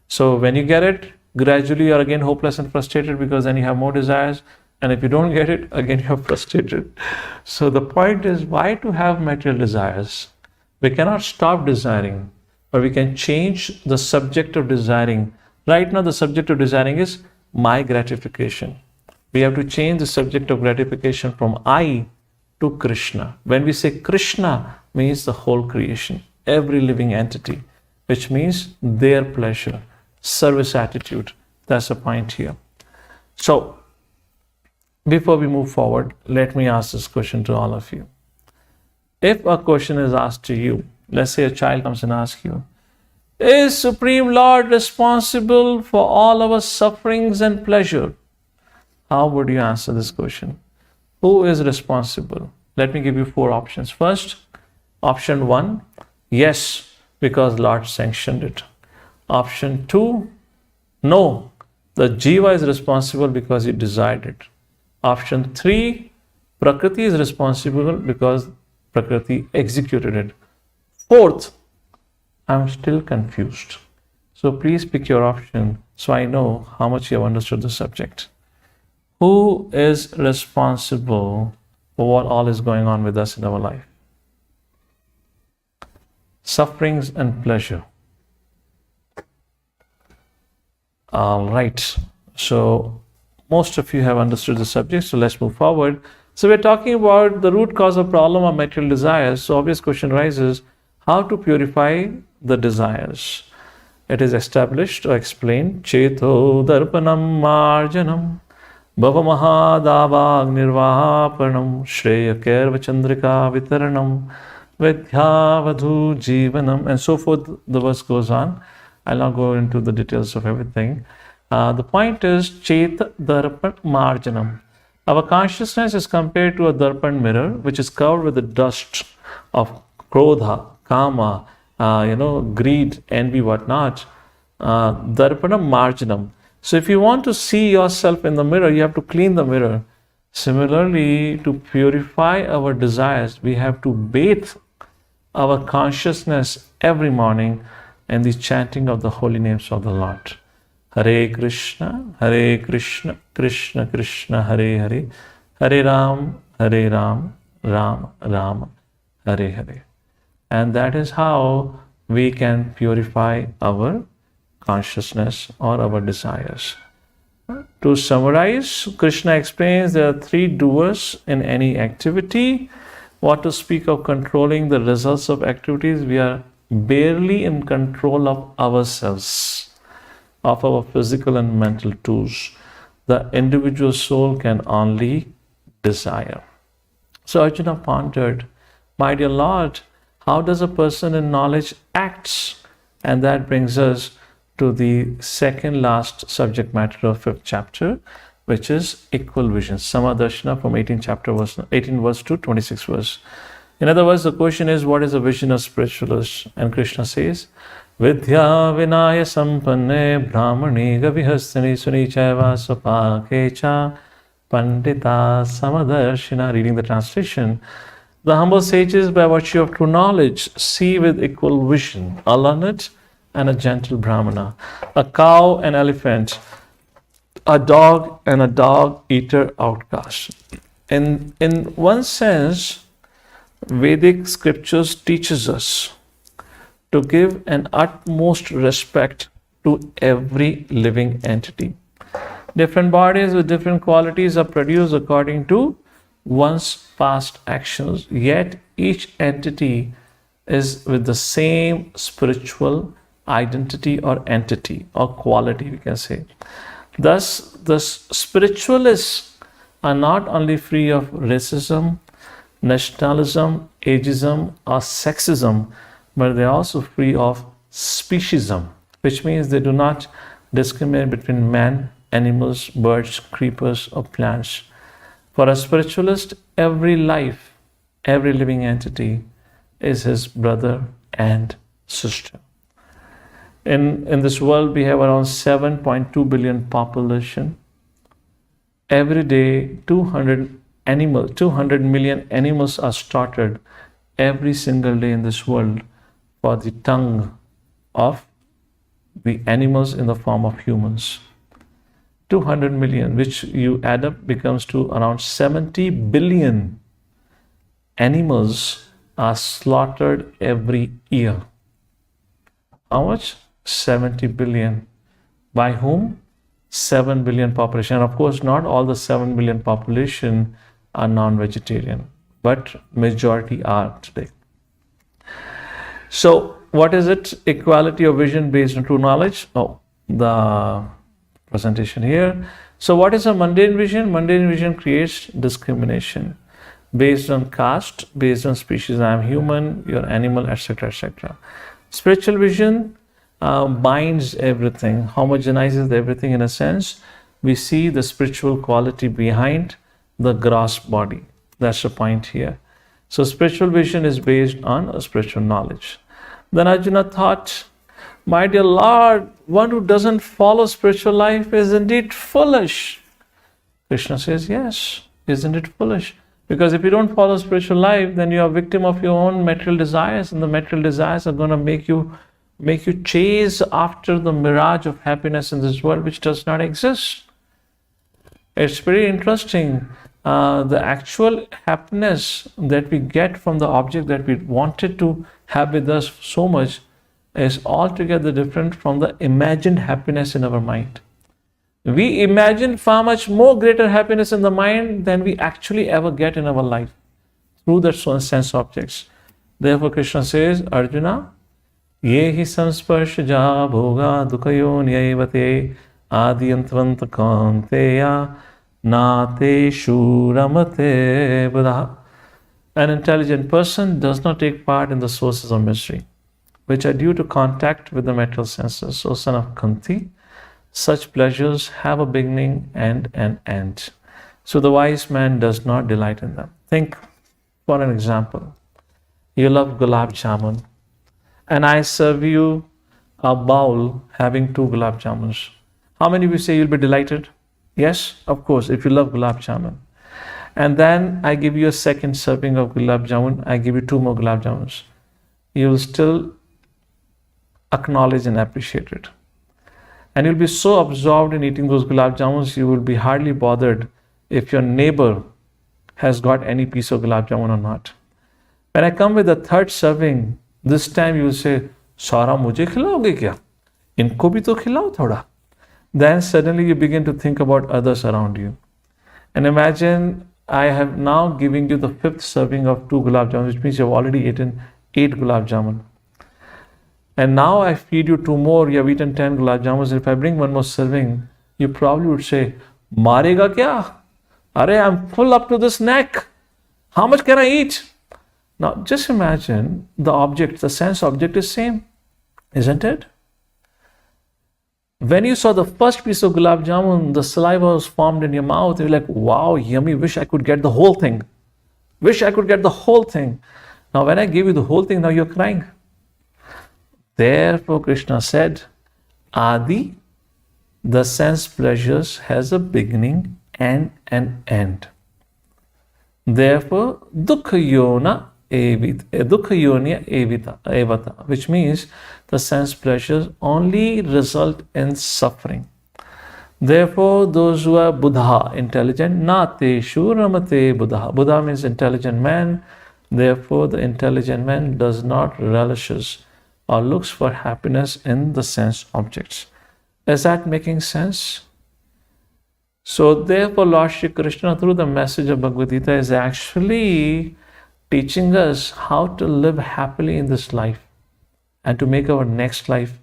So when you get it, gradually you are again hopeless and frustrated, because then you have more desires, and if you don't get it, again you are frustrated. So the point is, why to have material desires? We cannot stop desiring, but we can change the subject of desiring. Right now the subject of desiring is my gratification. We have to change the subject of gratification from I to Krishna. When we say Krishna, means the whole creation, every living entity, which means their pleasure, service attitude. That's the point here. So before we move forward, let me ask this question to all of you. If a question is asked to you, let's say a child comes and asks you, is Supreme Lord responsible for all our sufferings and pleasure? How would you answer this question? Who is responsible? Let me give you 4 options. First, option 1, yes, because Lord sanctioned it. Option 2, no, the Jiva is responsible because he desired it. Option 3, Prakriti is responsible because Prakriti executed it. 4th, I'm still confused. So please pick your option so I know how much you have understood the subject. Who is responsible for what all is going on with us in our life? Sufferings and pleasure. All right. So most of you have understood the subject. So let's move forward. So we're talking about the root cause of problem of material desires. So obvious question rises, how to purify the desires? It is established or explained, Cheto darpanam marjanam Bhavamahadavag nirvapanam Shreya Kerva Chandrika Vitaranam Vidhyavadhu Jivanam, and so forth. The verse goes on. I'll not go into the details of everything. The point is Chet Darpan Marjanam. Our consciousness is compared to a darpan mirror, which is covered with the dust of krodha, kama, greed, envy, whatnot. Darpanam Marjanam. So if you want to see yourself in the mirror, you have to clean the mirror. Similarly, to purify our desires, we have to bathe our consciousness every morning in the chanting of the holy names of the Lord. Hare Krishna, Krishna Krishna, Hare Hare, Hare Ram, Ram Ram, Hare Hare. And that is how we can purify our consciousness or our desires. To summarize, Krishna explains there are 3 doers in any activity. What to speak of controlling the results of activities? We are barely in control of ourselves, of our physical and mental tools. The individual soul can only desire. So Arjuna pondered, my dear Lord, how does a person in knowledge acts? And that brings us to the second last subject matter of 5th chapter, which is equal vision. Samadarshana from 18 verse to 26 verse. In other words, the question is, what is the vision of spiritualists? And Krishna says, Vidya vinaya sampanne brahmani gavihastani suni chaiva sapakecha pandita samadarshina. Reading the translation, the humble sages, by virtue of true knowledge, see with equal vision a learned and a gentle brahmana, a cow and elephant, a dog and a dog-eater outcast. In one sense, Vedic scriptures teaches us to give an utmost respect to every living entity. Different bodies with different qualities are produced according to one's past actions, yet each entity is with the same spiritual identity or entity or quality, we can say. Thus, the spiritualists are not only free of racism, nationalism, ageism, or sexism, but they are also free of speciesism, which means they do not discriminate between man, animals, birds, creepers, or plants. For a spiritualist, every life, every living entity is his brother and sister. In this world, we have around 7.2 billion population. Every day, 200 million animals are slaughtered every single day in this world for the tongue of the animals in the form of humans. 200 million, which you add up becomes to around 70 billion animals are slaughtered every year. How much? 70 billion. By whom? 7 billion population. And of course, not all the 7 billion population are non-vegetarian, but majority are today. So what is it? Equality of vision based on true knowledge. Oh, the presentation here. So what is a mundane vision? Mundane vision creates discrimination based on caste, based on species. I am human, you're animal, etc., etc. Spiritual vision binds everything, homogenizes everything in a sense. We see the spiritual quality behind the gross body. That's the point here. So spiritual vision is based on a spiritual knowledge. Then Arjuna thought, my dear Lord, one who doesn't follow spiritual life is indeed foolish. Krishna says, yes, isn't it foolish? Because if you don't follow spiritual life, then you are a victim of your own material desires, and the material desires are going to make you chase after the mirage of happiness in this world, which does not exist. It's very interesting. The actual happiness that we get from the object that we wanted to have with us so much is altogether different from the imagined happiness in our mind. We imagine far much more greater happiness in the mind than we actually ever get in our life through the sense objects. Therefore, Krishna says, Arjuna, yehi samsparshaja bhoga dukhayo nyayavate adiyantavanta kaunteya nate shuramate buddha. An intelligent person does not take part in the sources of misery, which are due to contact with the material senses. So, son of Kunti, such pleasures have a beginning and an end. So the wise man does not delight in them. Think, for an example, you love gulab jamun, and I serve you a bowl having 2 gulab jamuns. How many of you say you'll be delighted? Yes, of course, if you love gulab jamun. And then I give you a second serving of gulab jamun, I give you 2 more gulab jamuns. You will still acknowledge and appreciate it. And you'll be so absorbed in eating those gulab jamuns, you will be hardly bothered if your neighbor has got any piece of gulab jamun or not. When I come with the third serving, this time you will say, Sara mujhe khilaoge kya? Inko bhi to khilao thoda. Then suddenly you begin to think about others around you. And imagine I have now given you the 5th serving of 2 gulab jamun, which means you have already eaten 8 gulab jamun. And now I feed you 2 more, you have eaten 10 gulab jamuns. If I bring 1 more serving, you probably would say, Marega kya? Are, I'm full up to this neck. How much can I eat? Now just imagine the object, the sense object is same, isn't it? When you saw the first piece of gulab jamun, the saliva was formed in your mouth. You're like, wow, yummy, wish I could get the whole thing. Wish I could get the whole thing. Now when I give you the whole thing, now you're crying. Therefore, Krishna said, Adi, the sense pleasures has a beginning and an end. Therefore, dukkha yonya evata, which means the sense pleasures only result in suffering. Therefore, those who are buddha, intelligent, nate shuramate buddha. Buddha means intelligent man. Therefore, the intelligent man does not relishes or looks for happiness in the sense objects. Is that making sense? So therefore, Lord Shri Krishna, through the message of Bhagavad Gita, is actually teaching us how to live happily in this life and to make our next life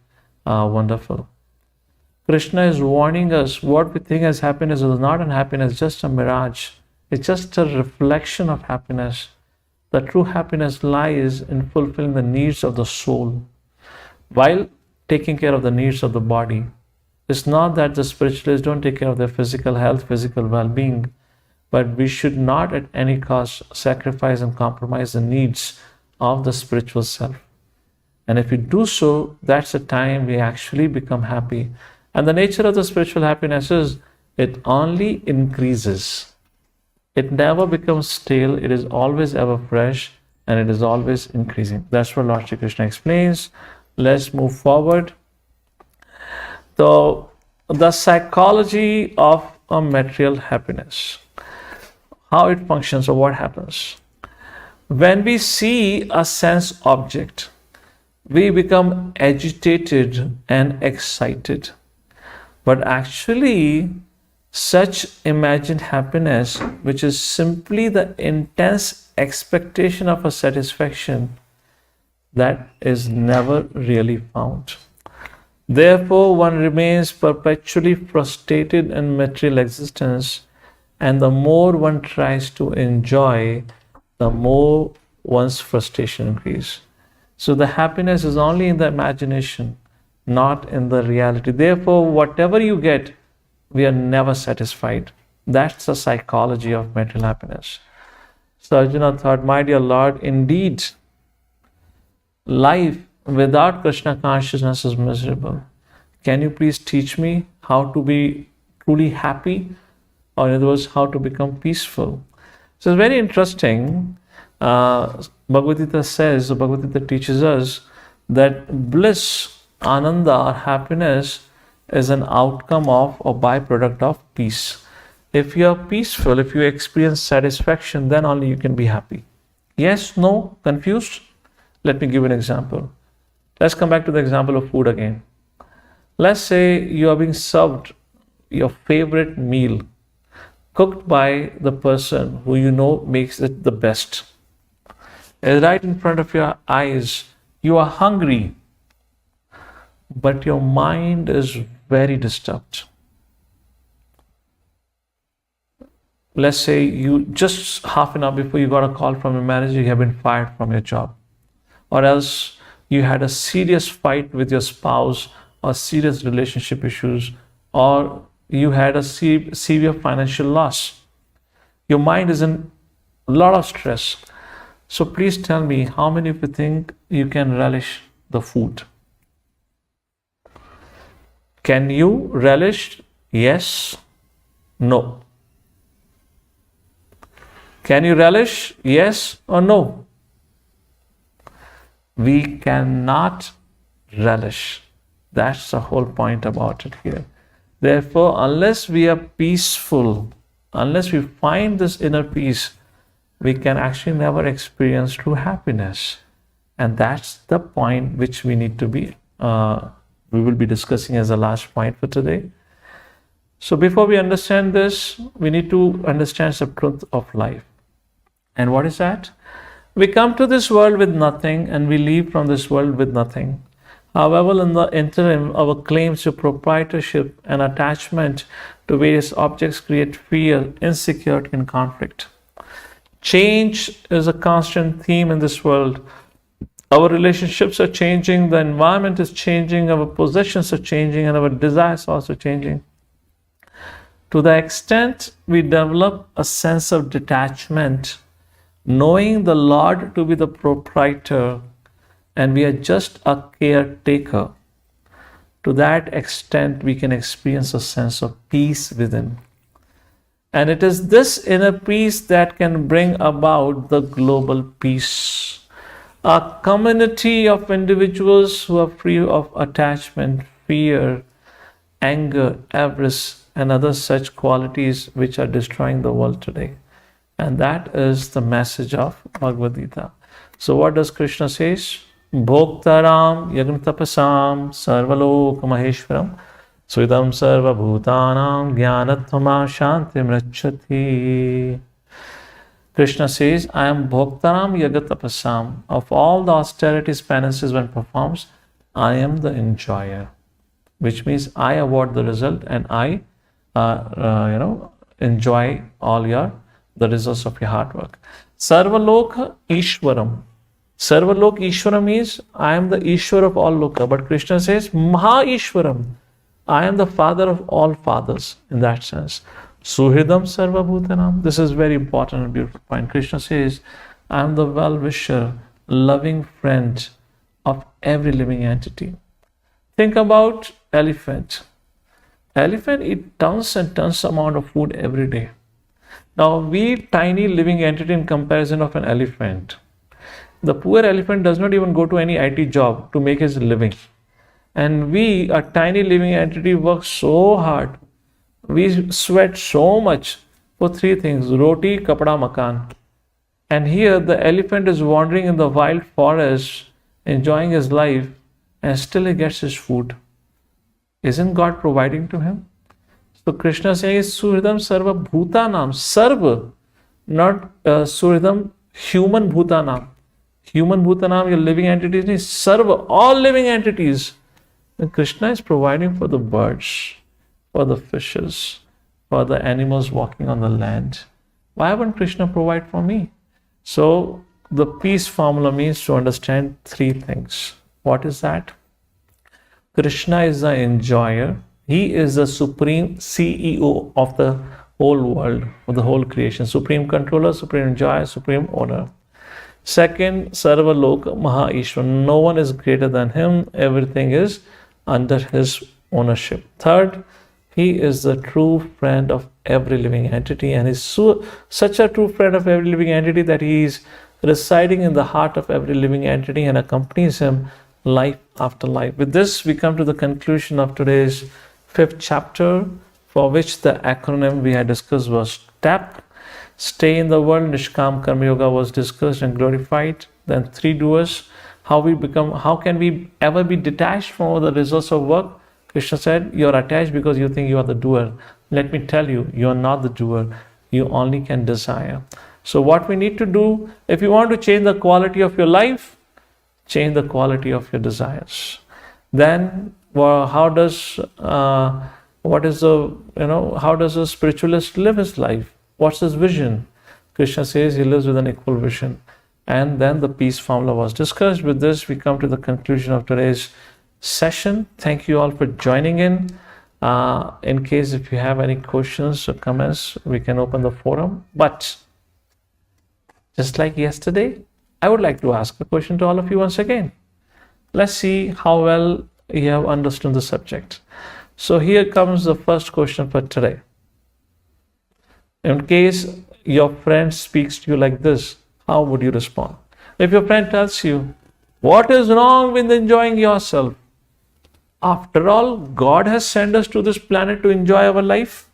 wonderful. Krishna is warning us what we think as happiness is not unhappiness, just a mirage. It's just a reflection of happiness. The true happiness lies in fulfilling the needs of the soul while taking care of the needs of the body. It's not that the spiritualists don't take care of their physical health, physical well-being, but we should not at any cost sacrifice and compromise the needs of the spiritual self. And if we do so, that's the time we actually become happy. And the nature of the spiritual happiness is it only increases. It never becomes stale. It is always ever fresh and it is always increasing. That's what Lord Shri Krishna explains. Let's move forward. So, the psychology of a material happiness. How it functions or what happens. When we see a sense object, we become agitated and excited. But actually, such imagined happiness, which is simply the intense expectation of a satisfaction, that is never really found. Therefore, one remains perpetually frustrated in material existence, and the more one tries to enjoy, the more one's frustration increases. So the happiness is only in the imagination, not in the reality. Therefore, whatever you get, we are never satisfied. That's the psychology of material happiness. So Arjuna thought, my dear Lord, indeed, life without Krishna consciousness is miserable. Can you please teach me how to be truly happy? Or in other words, how to become peaceful? So it's very interesting. Bhagavad Gita says, or Bhagavad Gita teaches us that bliss, ananda or happiness is an outcome of or byproduct of peace. If you are peaceful, if you experience satisfaction, then only you can be happy. Yes, no, confused? Let me give an example. Let's come back to the example of food again. Let's say you are being served your favorite meal cooked by the person who you know makes it the best. Right in front of your eyes, you are hungry, but your mind is very disturbed. Let's say you just half an hour before you got a call from your manager, you have been fired from your job. Or else you had a serious fight with your spouse or serious relationship issues, or you had a severe financial loss. Your mind is in a lot of stress. So please tell me, how many of you think you can relish the food? Can you relish? Yes? No? Can you relish? Yes or no? We cannot relish. That's the whole point about it here. Therefore, unless we are peaceful, unless we find this inner peace, we can actually never experience true happiness. And that's the point which we need to be, we will be discussing as the last point for today. So before we understand this, we need to understand the truth of life. And what is that? We come to this world with nothing and we leave from this world with nothing. However, in the interim, our claims to proprietorship and attachment to various objects create fear, insecurity, and conflict. Change is a constant theme in this world. Our relationships are changing, the environment is changing, our possessions are changing, and our desires are also changing. To the extent we develop a sense of detachment, knowing the Lord to be the proprietor, and we are just a caretaker, to that extent we can experience a sense of peace within. And it is this inner peace that can bring about the global peace. A community of individuals who are free of attachment, fear, anger, avarice, and other such qualities which are destroying the world today. And that is the message of Bhagavad Gita. So what does Krishna say? Bhoktaram yagnatapasam sarvalok maheshwaram suidam sarva bhutanam jnanatvama shantim rachati. Krishna says, I am Bhoktaram yagatapasam. Of all the austerities, penances one performs, I am the enjoyer. which means I award the result and I, enjoy all the results of your hard work. Sarvalok Ishwaram. Sarvalok Ishwaram means I am the Ishwar of all Loka, but Krishna says Maha Ishwaram. I am the father of all fathers in that sense. Suhridam Sarva Bhutanam. This is very important and beautiful point. Krishna says, I am the well-wisher, loving friend of every living entity. Think about elephant. Elephant eat tons and tons amount of food every day. Now we tiny living entity in comparison of an elephant. The poor elephant does not even go to any IT job to make his living. And we, a tiny living entity, work so hard. We sweat so much for three things: roti, kapda, makan. And here the elephant is wandering in the wild forest, enjoying his life, and still he gets his food. Isn't God providing to him? So Krishna says, Suhridam Sarva Bhutanam. Sarva, not Suhridam, human Bhutanam. Human Bhutanam, your living entities, is Sarva, all living entities. And Krishna is providing for the birds, for the fishes, for the animals walking on the land. Why wouldn't Krishna provide for me? So the peace formula means to understand three things. What is that? Krishna is the enjoyer. He is the supreme CEO of the whole world, of the whole creation. Supreme controller, supreme enjoyer, supreme owner. Second, Sarva Loka Maha Ishwar. No one is greater than him. Everything is under his ownership. Third, he is the true friend of every living entity, and is such a true friend of every living entity that he is residing in the heart of every living entity and accompanies him life after life. With this, we come to the conclusion of today's 5th chapter, for which the acronym we had discussed was STEP. Stay in the world. Nishkam Karma Yoga was discussed and glorified. Then 3 doers. How can we ever be detached from the results of work? Krishna said, you're attached because you think you are the doer. Let me tell you, you are not the doer. You only can desire. So what we need to do, if you want to change the quality of your life, change the quality of your desires. Then how does a spiritualist live his life? What's his vision? Krishna says he lives with an equal vision. And then the peace formula was discussed. With this, we come to the conclusion of today's session. Thank you all for joining in. In case if you have any questions or comments, we can open the forum. But just like yesterday, I would like to ask a question to all of you once again. Let's see how well you have understood the subject. So here comes the first question for today. In case your friend speaks to you like this, how would you respond? If your friend tells you, what is wrong with enjoying yourself? After all, God has sent us to this planet to enjoy our life.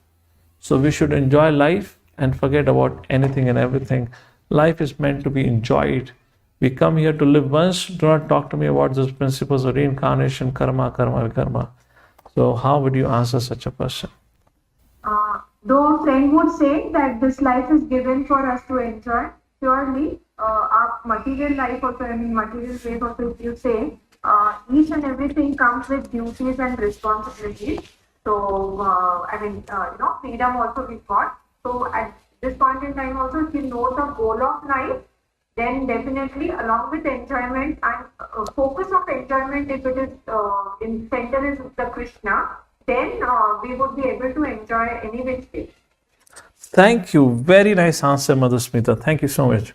So we should enjoy life and forget about anything and everything. Life is meant to be enjoyed. We come here to live once. Do not talk to me about those principles of reincarnation, karma, vikarma. So how would you answer such a person?
Though a friend would say that this life is given for us to enjoy purely, our material life also, material ways also, if you say, each and everything comes with duties and responsibilities. So, freedom also we've got. So, at this point in time also, if you know the goal of life, then definitely along with enjoyment and focus of enjoyment, if it is in center is the Krishna, then we would be able to enjoy any which way.
Thank you. Very nice answer, Madhusmita. Thank you so much.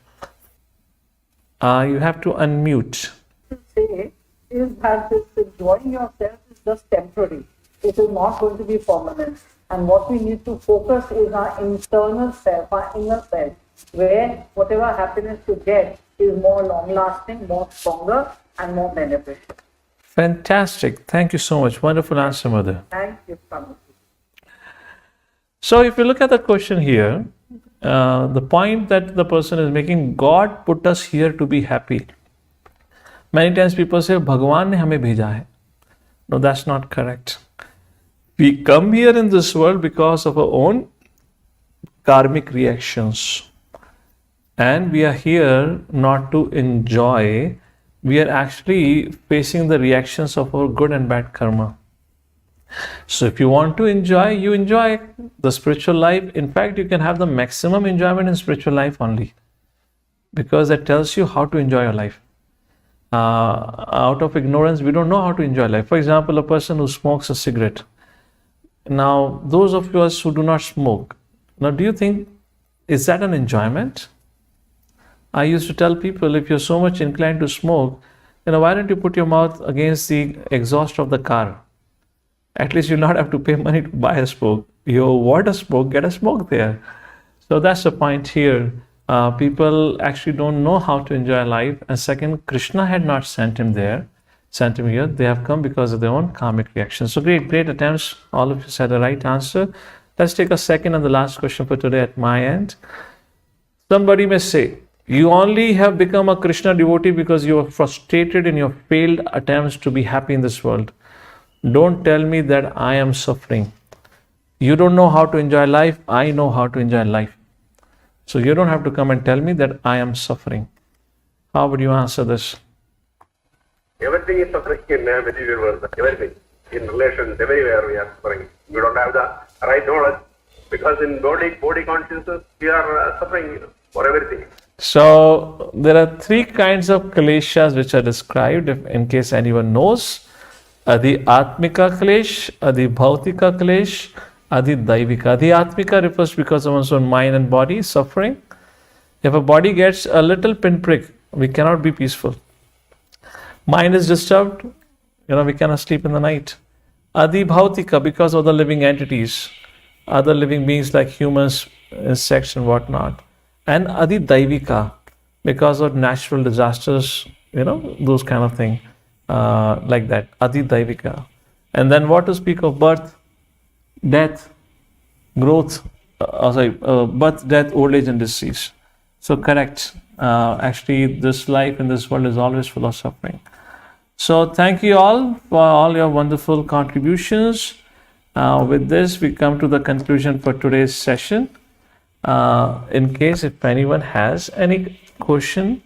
You have to unmute.
To say is that this enjoying yourself is just temporary. It is not going to be permanent. And what we need to focus is our internal self, our inner self, where whatever happiness you get is more long-lasting, more stronger, and more beneficial.
Fantastic. Thank you so much. Wonderful answer, Mother.
Thank you, Swami.
So if you look at the question here, the point that the person is making, God put us here to be happy. Many times people say, Bhagwan ne hame bheja hai. No, that's not correct. We come here in this world because of our own karmic reactions. And we are here not to enjoy. We are actually facing the reactions of our good and bad karma. So if you want to enjoy, you enjoy the spiritual life. In fact, you can have the maximum enjoyment in spiritual life only, because that tells you how to enjoy your life. Out of ignorance, we don't know how to enjoy life. For example, a person who smokes a cigarette. Now, those of us who do not smoke, now do you think, is that an enjoyment? I used to tell people, if you're so much inclined to smoke, why don't you put your mouth against the exhaust of the car? At least you'll not have to pay money to buy a smoke. You want a smoke, get a smoke there. So that's the point here. People actually don't know how to enjoy life. And second, Krishna had not sent him here. They have come because of their own karmic reactions. So great attempts. All of you said the right answer. Let's take a second and the last question for today at my end. Somebody may say, you only have become a Krishna devotee because you are frustrated in your failed attempts to be happy in this world. Don't tell me that I am suffering. You don't know how to enjoy life. I know how to enjoy life. So you don't have to come and tell me that I am suffering. How would you answer this?
Everything is suffering in material world. Everything. In relations, everywhere we are suffering. We don't have the right knowledge. Because in body consciousness, we are suffering for everything.
So there are three kinds of kleshas which are described, in case anyone knows. Adi Atmika Klesh, Adi Bhautika Klesh, Adi Daivika. Adi Atmika refers because of one's own mind and body suffering. If a body gets a little pinprick, we cannot be peaceful. Mind is disturbed, we cannot sleep in the night. Adi Bhautika, because of the living entities, other living beings like humans, insects and whatnot. And Adi Daivika, because of natural disasters, those kind of thing, like that. Adi Daivika. And then what to speak of birth, death, growth, birth, death, old age and disease. So correct. Actually, this life in this world is always full of suffering. So thank you all for all your wonderful contributions. With this, we come to the conclusion for today's session. In case if anyone has any question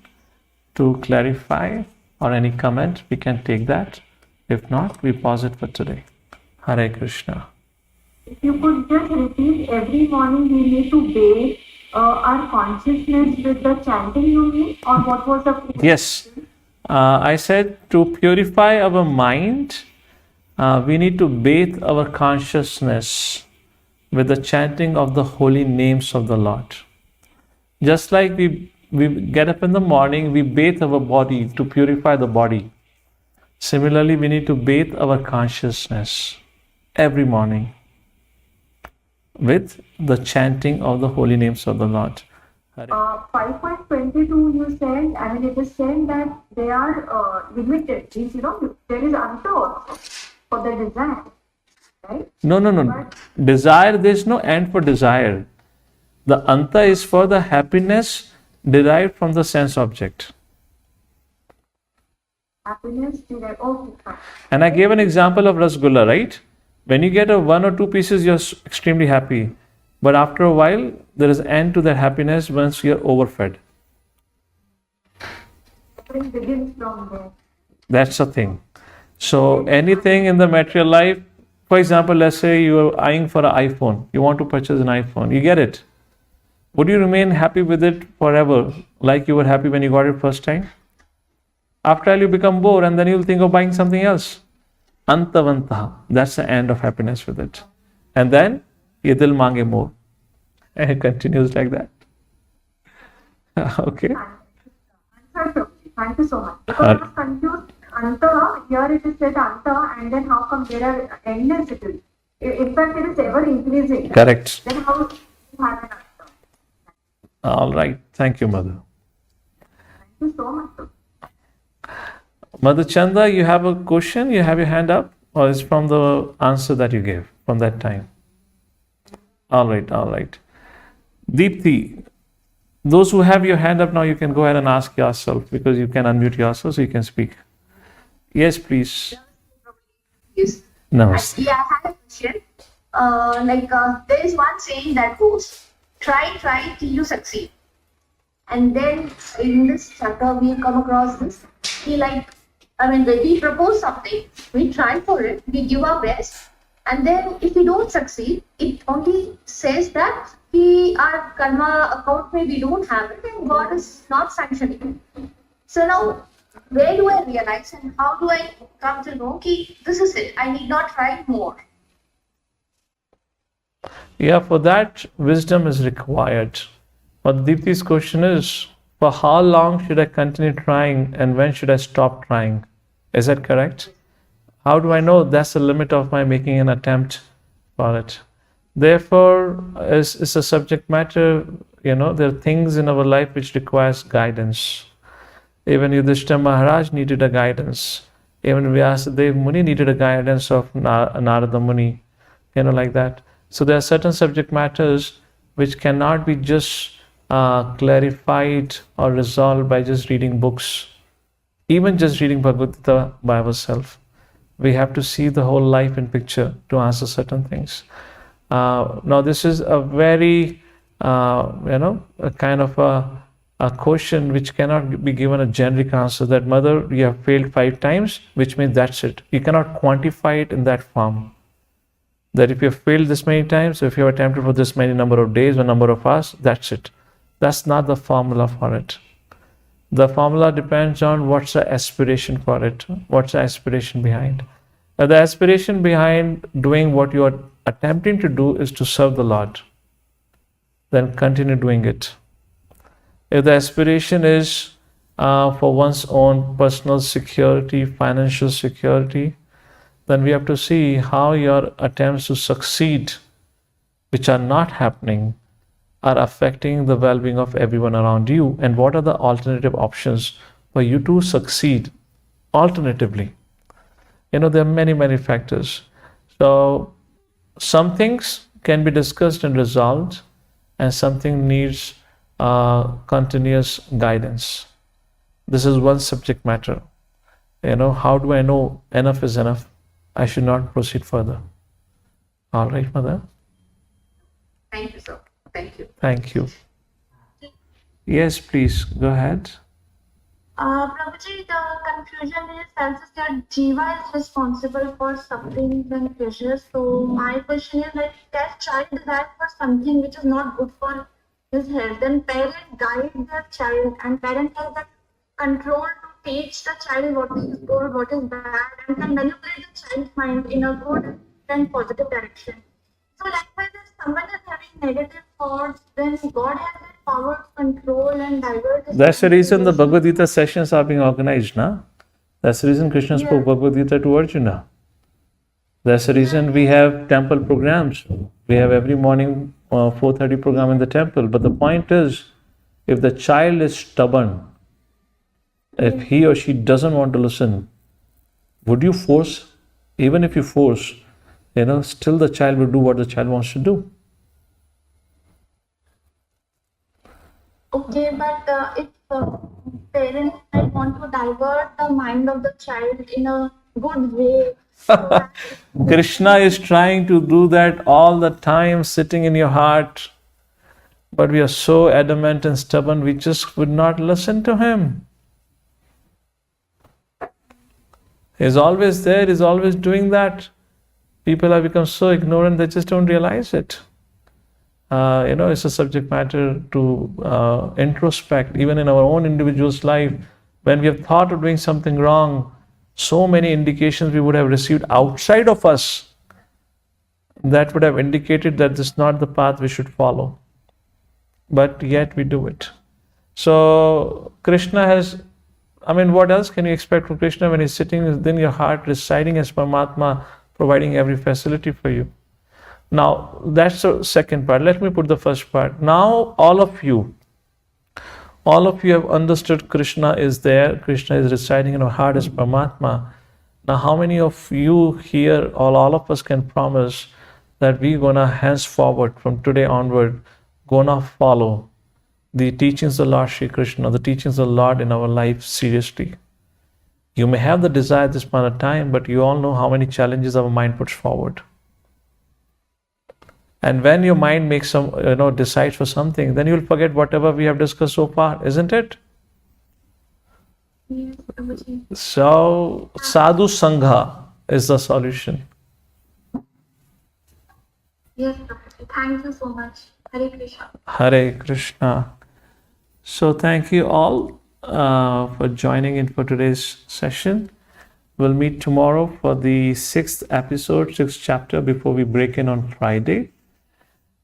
to clarify or any comment, we can take that. If not, we pause it for today. Hare Krishna.
If you could just repeat, every morning we need to bathe our consciousness with the chanting you mean, or what was the...
Yes. I said to purify our mind, we need to bathe our consciousness with the chanting of the holy names of the Lord. Just like we get up in the morning, we bathe our body to purify the body. Similarly, we need to bathe our consciousness every morning with the chanting of the holy names of the Lord.
5.22 you said, it is saying that they are limited. Means, there is anta also for the desire, right?
No.
But
Desire, there is no end for desire. The anta is for the happiness derived from the sense object.
happiness derived. Okay, fine.
And I gave an example of rasgulla, right? When you get a 1 or 2 pieces, you're extremely happy. But after a while, there is end to that happiness once you're overfed.
Suffering begins from there.
That's the thing. So anything in the material life, for example, let's say you're eyeing for an iPhone. You want to purchase an iPhone. You get it. Would you remain happy with it forever, like you were happy when you got it first time? After all, you become bored and then you'll think of buying something else. Antavantaha. That's the end of happiness with it. And then, ye dil mange more. And it continues like that. Okay.
Thank you so much. Because I was confused. Anta, here it is said anta, and then how come there are endless it is? In fact, it is ever increasing.
Correct.
Then how do you have an anta?
All right. Thank you, Mother.
Thank you so much.
Mother Chanda, you have a question? You have your hand up? Or is from the answer that you gave from that time? All right. Deepthi, those who have your hand up now, you can go ahead and ask yourself, because you can unmute yourself so you can speak. Yes, please.
Yes.
Namaste.
Yeah, I have a question. There is one saying that goes, try till you succeed. And then in this chapter, we come across this. We propose something, we try for it, we give our best, And then if we don't succeed, it only says that our karma account we don't have it and God is not sanctioning it. So now, where do I realize and how do I come to know that this is it? I need not try more.
Yeah, for that, wisdom is required. But Deepti's question is, for how long should I continue trying and when should I stop trying? Is that correct? How do I know that's the limit of my making an attempt for it? Therefore, it's a subject matter, there are things in our life which requires guidance. Even Yudhishthira Maharaj needed a guidance. Even Vyasadeva Muni needed a guidance of Narada Muni, like that. So there are certain subject matters which cannot be just clarified or resolved by just reading books. Even just reading Bhagavad Gita by ourselves. We have to see the whole life in picture to answer certain things. Now this is a very, a kind of a question which cannot be given a generic answer that mother, you have failed 5 times, which means that's it. You cannot quantify it in that form. That if you have failed this many times, if you have attempted for this many number of days or number of hours, that's it. That's not the formula for it. The formula depends on what's the aspiration for it, what's the aspiration behind. Now, the aspiration behind doing what you are attempting to do is to serve the Lord. Then continue doing it. If the aspiration is for one's own personal security, financial security, then we have to see how your attempts to succeed, which are not happening, are affecting the well-being of everyone around you, and what are the alternative options for you to succeed alternatively. There are many factors. So some things can be discussed and resolved, and something needs continuous guidance. This is one subject matter. How do I know enough is enough? I should not proceed further. All right, mother.
Thank you, sir. Thank you.
Thank you. Yes, please go ahead.
Prabhuji, the confusion in a sense is that Jiva is responsible for sufferings and pleasures. So my question is like, that child desires for something which is not good for his health, then parent guide the child, and parent has that control to teach the child what is good, what is bad, and can manipulate the child's mind in a good and positive direction. So likewise, if someone is having negative thoughts, then God has that power to control and divert.
That's the reason the Bhagavad Gita sessions are being organized, na? That's the reason Krishna spoke Bhagavad Gita to Arjuna. That's the reason we have temple programs. We have every morning 4:30 program in the temple. But the point is, if the child is stubborn, if he or she doesn't want to listen, would you force? Even if you force, still the child will do what the child wants to do.
Okay, but if parents want to divert the mind of the child in a good way.
Krishna is trying to do that all the time, sitting in your heart. But we are so adamant and stubborn, we just would not listen to him. He's always there, he's always doing that. People have become so ignorant, they just don't realize it. It's a subject matter to introspect, even in our own individual's life. When we have thought of doing something wrong, so many indications we would have received outside of us that would have indicated that this is not the path we should follow. But yet we do it. So Krishna has, what else can you expect from Krishna when he's sitting within your heart, residing as Paramatma, providing every facility for you? Now, that's the second part. Let me put the first part. Now, all of you have understood Krishna is there. Krishna is residing in our heart as Paramatma. Now, how many of you here, all of us can promise that we're gonna henceforward, from today onward, gonna follow the teachings of Lord Shri Krishna, the teachings of the Lord in our life seriously? You may have the desire at this point of time, but you all know how many challenges our mind puts forward. And when your mind makes decides for something, then you'll forget whatever we have discussed so far, isn't it?
Yes, Prabhuji.
So, sadhu sangha is the solution.
Yes, Prabhuji. Thank you so much. Hare Krishna.
Hare Krishna. So thank you all for joining in for today's session. We'll meet tomorrow for the 6th episode, 6th chapter before we break in on Friday.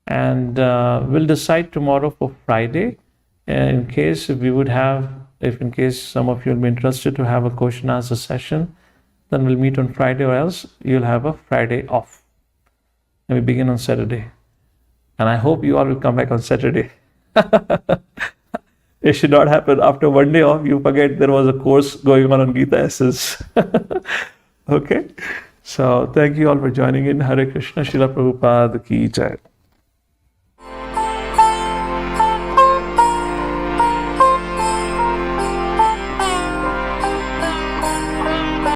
And we'll decide tomorrow for Friday. In case in case some of you will be interested to have a question answer session, then we'll meet on Friday, or else you'll have a Friday off. And we begin on Saturday. And I hope you all will come back on Saturday. It should not happen after one day off, you forget there was a course going on Gita Essence. Okay? So thank you all for joining in. Hare Krishna, Srila Prabhupada ki Jai.